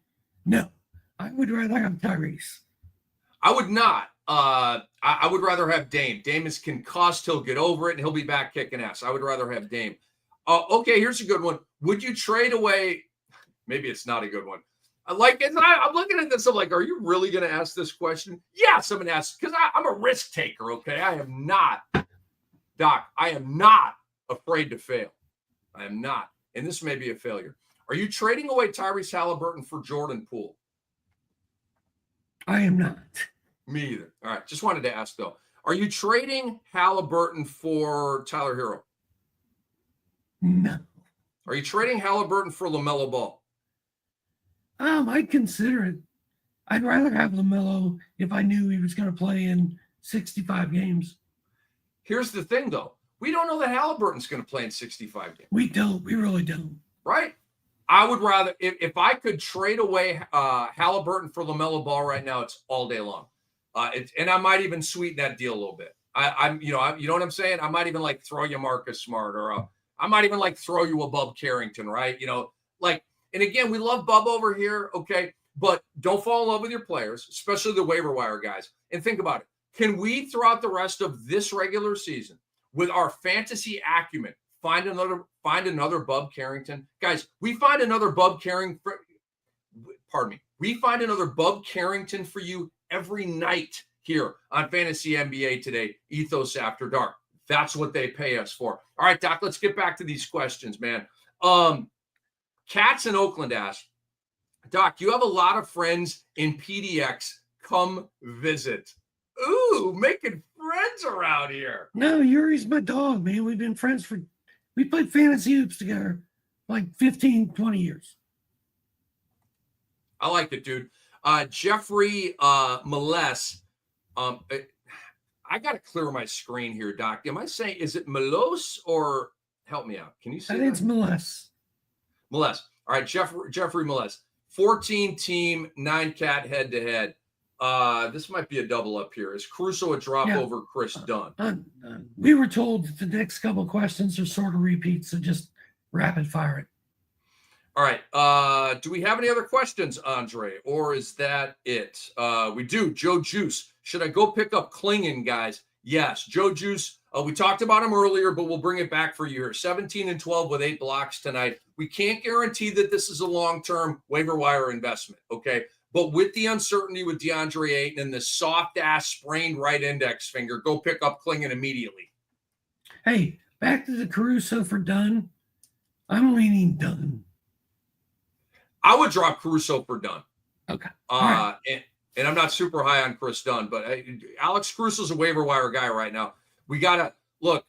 No, I would rather have Tyrese. I would not. I would rather have Dame. Dame is concussed. He'll get over it, and he'll be back kicking ass. I would rather have Dame. Okay, here's a good one. Would you trade away? Maybe it's not a good one. I'm looking at this. I'm like, are you really going to ask this question? Yes, I'm going to ask because I'm a risk taker. Okay, I am not, Doc. I am not afraid to fail. I am not, and this may be a failure. Are you trading away Tyrese Halliburton for Jordan Poole? I am not. Me either. All right, just wanted to ask though. Are you trading Halliburton for Tyler Hero? No. Are you trading Halliburton for LaMelo Ball? I'd consider it. I'd rather have LaMelo if I knew he was going to play in 65 games. Here's the thing, though. We don't know that Halliburton's going to play in 65 games. We don't. We really don't. Right? I would rather, if I could trade away Halliburton for LaMelo Ball right now, it's all day long. And I might even sweeten that deal a little bit. You know what I'm saying? I might even like throw you Marcus Smart, or I might even like throw you a Bub Carrington, right? You know, like, and again, we love Bub over here, okay? But don't fall in love with your players, especially the waiver wire guys. And think about it. Can we, throughout the rest of this regular season, with our fantasy acumen, find another Bub Carrington? Guys, we find another Bub Carrington. We find another Bub Carrington for you every night here on Fantasy NBA Today, Ethos After Dark. That's what they pay us for. All right, Doc, let's get back to these questions, man. Cats in Oakland asked, Doc, you have a lot of friends in PDX. Come visit. Ooh, making friends around here. No, Yuri's my dog, man. We've been friends we played fantasy hoops together like 15, 20 years. I like it, dude. Jeffrey Meles. I got to clear my screen here, Doc. Am I saying, is it Melos or help me out? Can you say I think it's Meles. Meles. All right, Jeffrey Meles. 14 team, 9 cat head to head. This might be a double up here. Is Caruso a drop over Chris Dunn? We were told that the next couple of questions are sort of repeats, so just rapid fire it. All right. Do we have any other questions, Andre, or is that it? We do. Joe Juice. Should I go pick up Clingan, guys? Yes. Joe Juice. We talked about him earlier, but we'll bring it back for you here. 17 and 12 with 8 blocks tonight. We can't guarantee that this is a long-term waiver wire investment, okay? But with the uncertainty with DeAndre Ayton and the soft-ass sprained right index finger, go pick up Clingan immediately. Hey, back to the Caruso for Dunn. I'm leaning Dunn. I would drop Caruso for Dunn. Okay. Right. And I'm not super high on Chris Dunn, but Alex Caruso's a waiver wire guy right now. We got to look,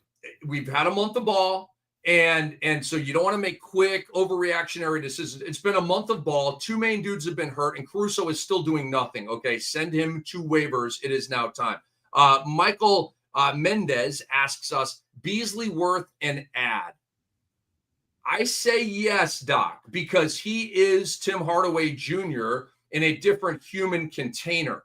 we've had a month of ball, and so you don't want to make quick overreactionary decisions. It's been a month of ball. Two main dudes have been hurt, and Caruso is still doing nothing. Okay, send him to waivers. It is now time. Michael Mendez asks us, Beasley worth an ad? I say yes, Doc, because he is Tim Hardaway Jr. in a different human container.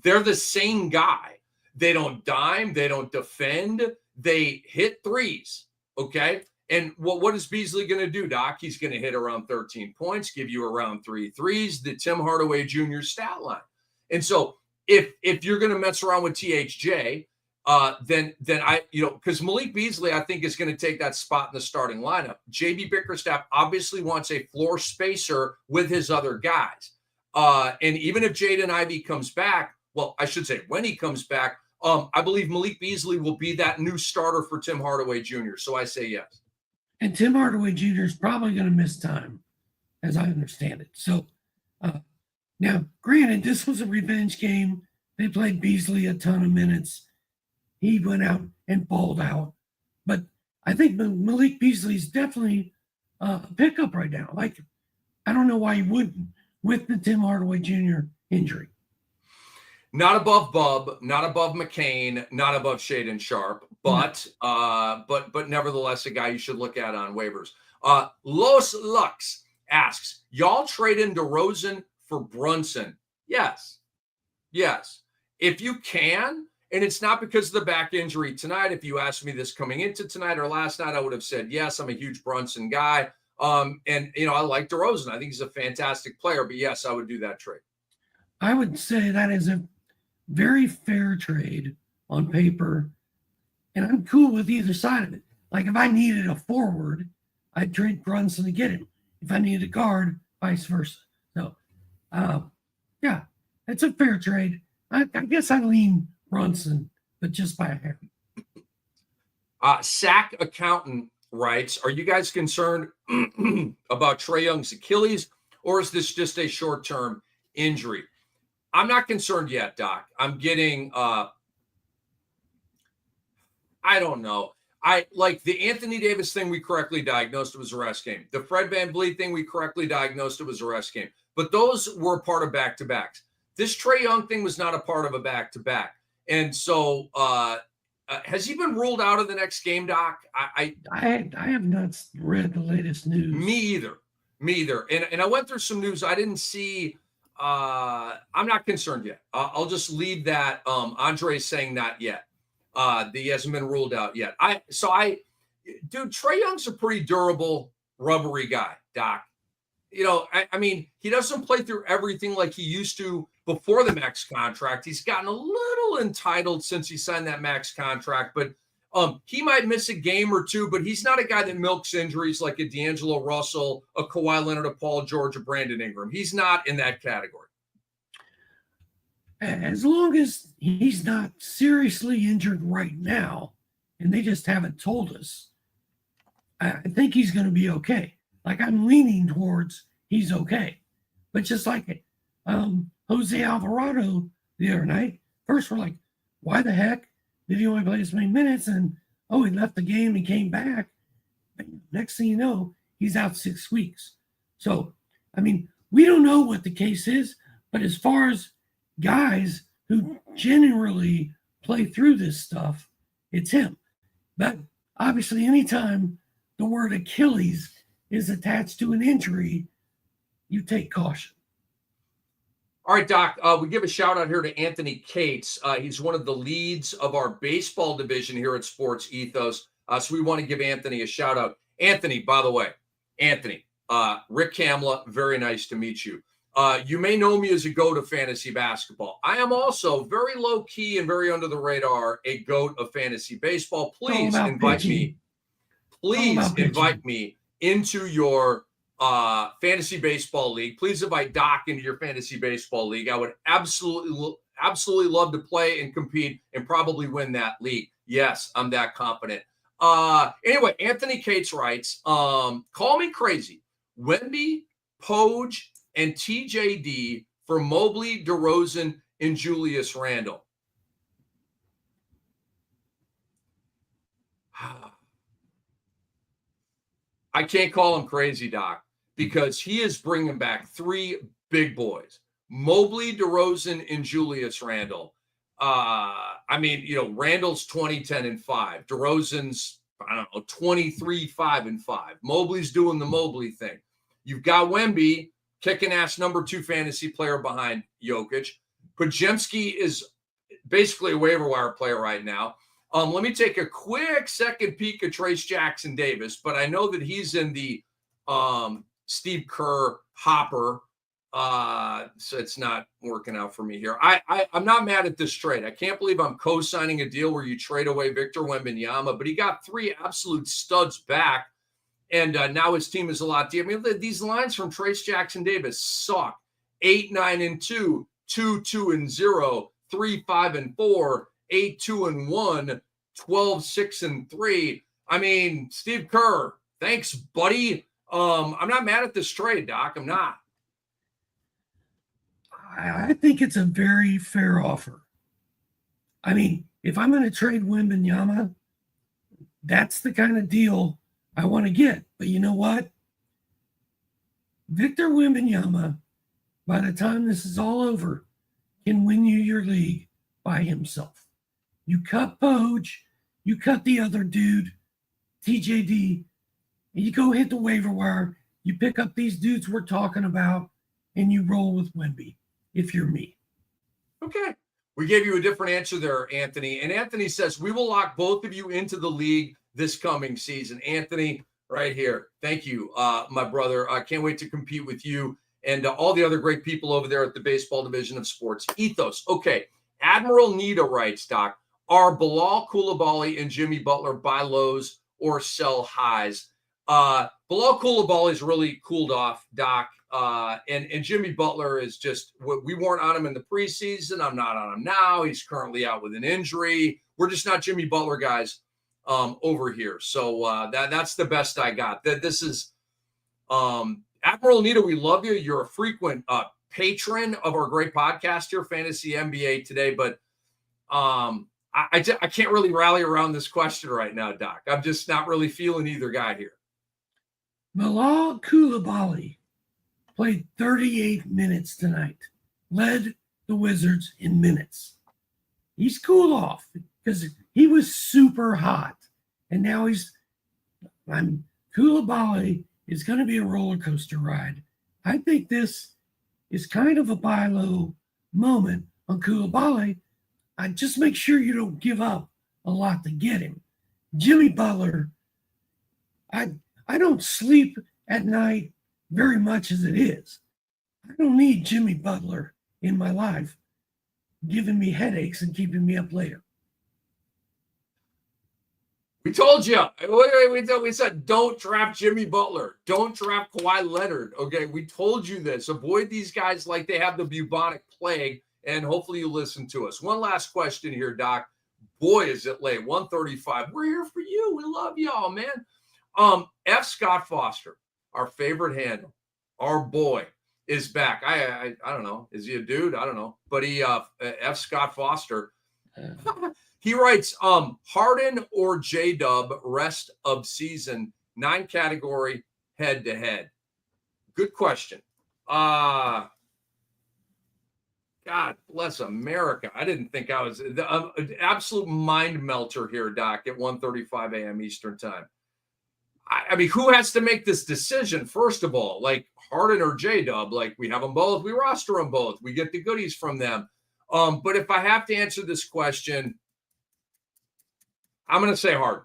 They're the same guy. They don't dime. They don't defend. They hit threes, okay? And what is Beasley going to do, Doc? He's going to hit around 13 points, give you around 3 threes, the Tim Hardaway Jr. stat line. And so if you're going to mess around with THJ, then I, because Malik Beasley, I think, is going to take that spot in the starting lineup. JB Bickerstaff obviously wants a floor spacer with his other guys. And even if Jaden Ivey comes back, well, I should say when he comes back, I believe Malik Beasley will be that new starter for Tim Hardaway Jr. So I say yes. And Tim Hardaway Jr. is probably going to miss time, as I understand it. So now, granted, this was a revenge game. They played Beasley a ton of minutes. He went out and balled out. But I think Malik Beasley is definitely a pickup right now. Like, I don't know why he wouldn't with the Tim Hardaway Jr. injury. Not above Bub, not above McCain, not above Shaden Sharp, but nevertheless a guy you should look at on waivers. Los Lux asks, y'all trade in DeRozan for Brunson? Yes. If you can, and it's not because of the back injury tonight. If you asked me this coming into tonight or last night, I would have said yes. I'm a huge Brunson guy. And I like DeRozan. I think he's a fantastic player, but yes, I would do that trade. I would say that is a very fair trade on paper, and I'm cool with either side of it. Like, if I needed a forward, I'd trade Brunson to get him. If I needed a guard, vice versa. So, yeah, it's a fair trade. I guess I lean Brunson, but just by a hair. Sack Accountant writes, are you guys concerned about Trae Young's Achilles, or is this just a short-term injury? I'm not concerned yet, Doc. I'm getting, I don't know. I like the Anthony Davis thing we correctly diagnosed, it was a rest game. The Fred VanVleet thing we correctly diagnosed, it was a rest game. But those were part of back-to-backs. This Trae Young thing was not a part of a back-to-back. And so has he been ruled out of the next game, Doc? I have not read the latest news. Me either. And I went through some news. I didn't see I'm not concerned yet. I'll just leave that. Andre's saying not yet. He hasn't been ruled out yet. Dude, Trae Young's a pretty durable, rubbery guy, Doc. I mean, he doesn't play through everything like he used to before the max contract. He's gotten a little entitled since he signed that max contract, but he might miss a game or two, but he's not a guy that milks injuries like a D'Angelo Russell, a Kawhi Leonard, a Paul George, a Brandon Ingram. He's not in that category. As long as he's not seriously injured right now, and they just haven't told us, I think he's going to be okay. Like, I'm leaning towards he's okay. But just like Jose Alvarado the other night, first we're like, why the heck did he only play this many minutes? And, he left the game and came back. Next thing you know, he's out 6 weeks. So, I mean, we don't know what the case is, but as far as guys who generally play through this stuff, it's him. But obviously, anytime the word Achilles is attached to an injury, you take caution. All right, Doc, we give a shout out here to Anthony Cates. He's one of the leads of our baseball division here at Sports Ethos. So we want to give Anthony a shout out. Anthony, by the way, Rick Kamla, very nice to meet you. You may know me as a GOAT of fantasy basketball. I am also very low key and very under the radar, a GOAT of fantasy baseball. Please invite me. Please invite me into your fantasy baseball league. Please invite Doc into your fantasy baseball league. I would absolutely love to play and compete and probably win that league. Yes, I'm that confident. Anyway, Anthony Cates writes, call me crazy. Wemby, Poge, and TJD for Mobley, DeRozan, and Julius Randle. I can't call him crazy, Doc, because he is bringing back three big boys: Mobley, DeRozan, and Julius Randle. I mean, Randle's 20, 10, and 5. DeRozan's, 23, 5, and 5. Mobley's doing the Mobley thing. You've got Wemby, kicking ass number 2 fantasy player behind Jokic. Podziemski is basically a waiver wire player right now. Let me take a quick second peek at Trace Jackson Davis, but I know that he's in the Steve Kerr hopper, so it's not working out for me here. I'm not mad at this trade. I can't believe I'm co-signing a deal where you trade away Victor Wembanyama, but he got 3 absolute studs back, and now his team is a lot deeper. I mean, these lines from Trace Jackson Davis suck. 8, 9, and 2, 2, 2, and 0, 3, 5, and 4, 8, 2, and 1, 12, 6, and 3. I mean, Steve Kerr, thanks, buddy. I'm not mad at this trade, Doc. I'm not. I think it's a very fair offer. I mean, if I'm going to trade Wembanyama, that's the kind of deal I want to get. But you know what? Victor Wembanyama, by the time this is all over, can win you your league by himself. You cut Poge, you cut the other dude, TJD, and you go hit the waiver wire, you pick up these dudes we're talking about, and you roll with Wemby, if you're me. Okay. We gave you a different answer there, Anthony. And Anthony says, we will lock both of you into the league this coming season. Anthony, right here. Thank you, my brother. I can't wait to compete with you and all the other great people over there at the baseball division of sports. Ethos. Okay. Admiral Nita writes, Doc, are Bilal Coulibaly and Jimmy Butler buy lows or sell highs? Bilal Coulibaly's really cooled off, Doc. And Jimmy Butler is just, we weren't on him in the preseason. I'm not on him now. He's currently out with an injury. We're just not Jimmy Butler guys over here. So that's the best I got. This is Admiral Nita. We love you. You're a frequent patron of our great podcast here, Fantasy NBA Today. But I can't really rally around this question right now, Doc. I'm just not really feeling either guy here. Bilal Coulibaly played 38 minutes tonight, led the Wizards in minutes. He's cool off because he was super hot. And now Coulibaly is going to be a roller coaster ride. I think this is kind of a buy low moment on Coulibaly. I just make sure you don't give up a lot to get him. Jimmy Butler, I don't sleep at night very much as it is. I don't need Jimmy Butler in my life giving me headaches and keeping me up later. We told you. We said don't draft Jimmy Butler. Don't draft Kawhi Leonard. Okay, we told you this. Avoid these guys like they have the bubonic plague, and hopefully you listen to us. One last question here, Doc. Boy, is it late. 1:35. We're here for you. We love y'all, man. F. Scott Foster, our favorite handle, our boy, is back. I don't know. Is he a dude? I don't know. But he F. Scott Foster. He writes, Harden or J-Dub rest of season, 9 category head to head. Good question. God bless America. I didn't think I was an absolute mind melter here, Doc, at 1:35 a.m. Eastern time. I mean, who has to make this decision? First of all, like Harden or J-Dub, like we have them both. We roster them both. We get the goodies from them. But if I have to answer this question, I'm going to say Harden.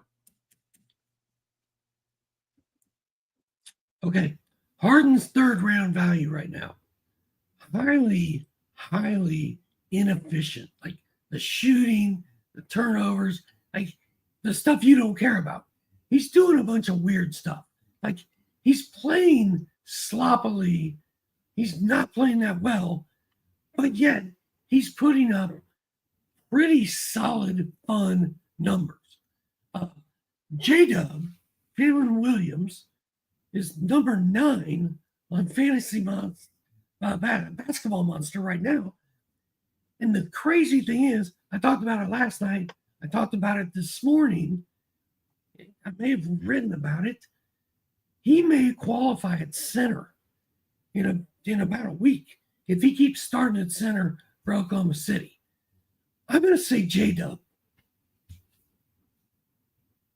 Okay. Harden's third round value right now. Highly inefficient. Like the shooting, the turnovers, like the stuff you don't care about. He's doing a bunch of weird stuff. Like he's playing sloppily. He's not playing that well, but yet he's putting up pretty solid, fun numbers. J-Dub, Jalen Williams, is number 9 on Fantasy Basketball Monster right now. And the crazy thing is, I talked about it last night. I talked about it this morning. I may have written about it. He may qualify at center in about a week if he keeps starting at center for Oklahoma City. I'm going to say J-Dub.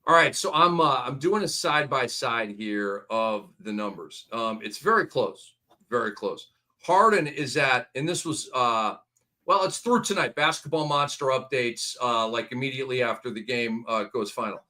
All right, so I'm doing a side-by-side here of the numbers. It's very close, very close. Harden is at, and this was, it's through tonight. Basketball Monster updates like immediately after the game goes final.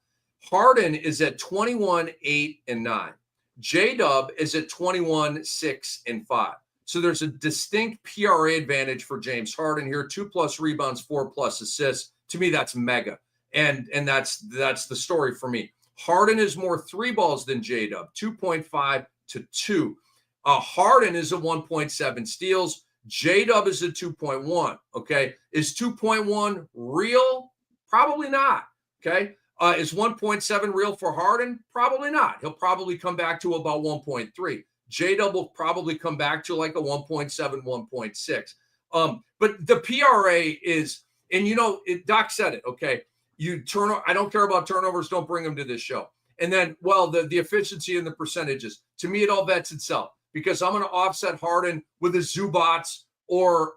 Harden is at 21, 8, and 9. J-Dub is at 21, 6, and 5. So there's a distinct PRA advantage for James Harden here. 2+ rebounds, 4+ assists. To me, that's mega. And that's the story for me. Harden is more 3 balls than J-Dub, 2.5 to 2. Harden is a 1.7 steals. J-Dub is a 2.1. Okay. Is 2.1 real? Probably not. Okay. Is 1.7 real for Harden? Probably not. He'll probably come back to about 1.3. J-Dub will probably come back to like a 1.7, 1.6. But the PRA is, and Doc said it, okay. I don't care about turnovers. Don't bring them to this show. And then, the efficiency and the percentages, to me, it all vets itself because I'm going to offset Harden with a Zubats or,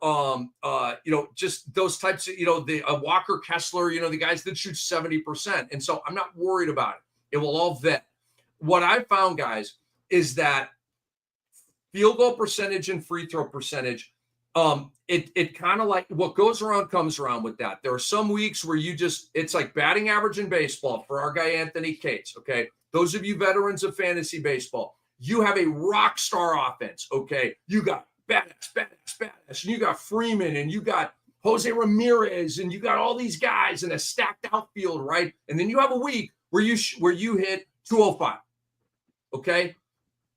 just those types of, the Walker Kessler, the guys that shoot 70%. And so I'm not worried about it. It will all vet. What I found, guys, is that field goal percentage and free throw percentage, it kind of like what goes around comes around with that. There are some weeks where it's like batting average in baseball for our guy Anthony Cates. Okay. Those of you veterans of fantasy baseball, you have a rock star offense. Okay. You got badass. And you got Freeman and you got Jose Ramirez and you got all these guys in a stacked outfield, right? And then you have a week where you hit 205. Okay.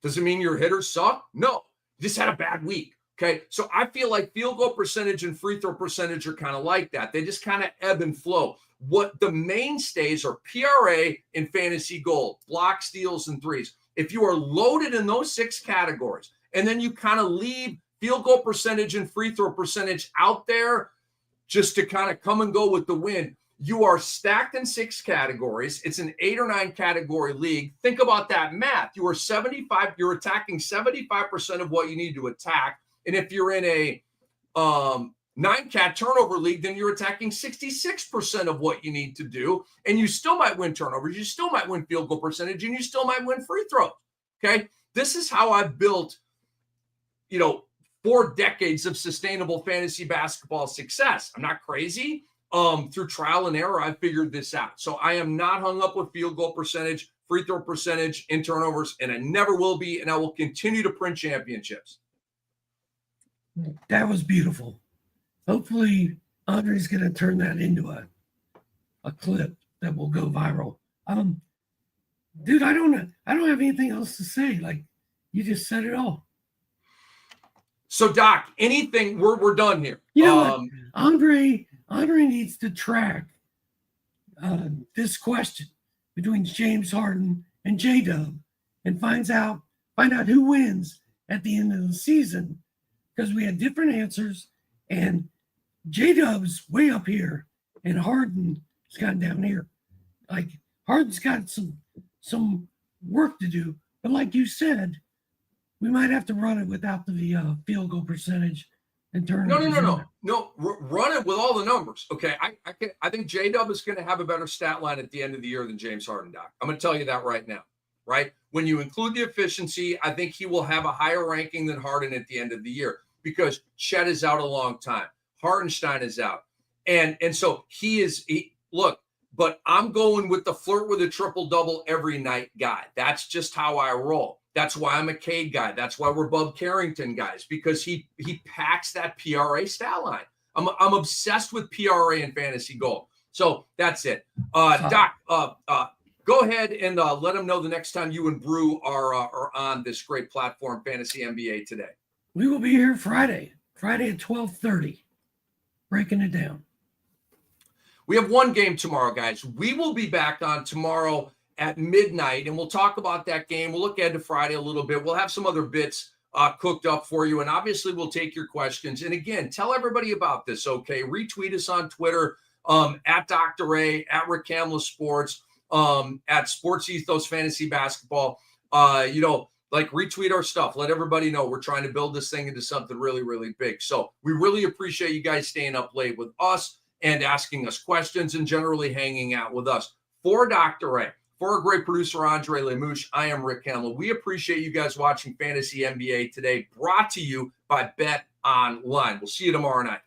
Does it mean your hitters suck? No. You just had a bad week. Okay, so I feel like field goal percentage and free throw percentage are kind of like that. They just kind of ebb and flow. What the mainstays are PRA and fantasy gold, block, steals, and threes. If you are loaded in those 6 categories, and then you kind of leave field goal percentage and free throw percentage out there just to kind of come and go with the wind, you are stacked in 6 categories. It's an 8 or 9 category league. Think about that math. You're attacking 75% of what you need to attack. And if you're in a 9-cat turnover league, then you're attacking 66% of what you need to do. And you still might win turnovers. You still might win field goal percentage, and you still might win free throws. Okay. This is how I've built, 4 decades of sustainable fantasy basketball success. I'm not crazy. Through trial and error, I figured this out. So I am not hung up with field goal percentage, free throw percentage, and turnovers, and I never will be. And I will continue to print championships. That was beautiful. Hopefully, Andre's going to turn that into a clip that will go viral. Dude, I don't have anything else to say. Like, you just said it all. So, Doc, anything? We're done here. You know what? Andre needs to track this question between James Harden and J-Dub and find out who wins at the end of the season. Because we had different answers, and J-Dub's way up here, and Harden's got down here. Like, Harden's got some work to do, but like you said, we might have to run it without the field goal percentage and turn. No. Run it with all the numbers. Okay, I think J-Dub is going to have a better stat line at the end of the year than James Harden, Doc. I'm going to tell you that right now. Right? When you include the efficiency, I think he will have a higher ranking than Harden at the end of the year because Chet is out a long time. Hartenstein is out. And so but I'm going with the flirt with a triple-double every night guy. That's just how I roll. That's why I'm a Cade guy. That's why we're Bub Carrington guys, because he packs that PRA stat line. I'm obsessed with PRA and fantasy goal. So that's it. Doc, Go ahead and let them know the next time you and Brew are on this great platform, Fantasy NBA Today. We will be here Friday at 12:30, breaking it down. We have one game tomorrow, guys. We will be back on tomorrow at midnight, and we'll talk about that game. We'll look ahead to Friday a little bit. We'll have some other bits cooked up for you, and obviously we'll take your questions. And again, tell everybody about this, okay? Retweet us on Twitter, at Dr. A, at Rick Kamla Sports, at Sports Ethos Fantasy Basketball. Retweet our stuff. Let everybody know we're trying to build this thing into something really, really big. So we really appreciate you guys staying up late with us and asking us questions and generally hanging out with us. For Dr. A, for our great producer, Andre Lemouche, I am Rick Kamla. We appreciate you guys watching Fantasy NBA Today, brought to you by Bet Online. We'll see you tomorrow night.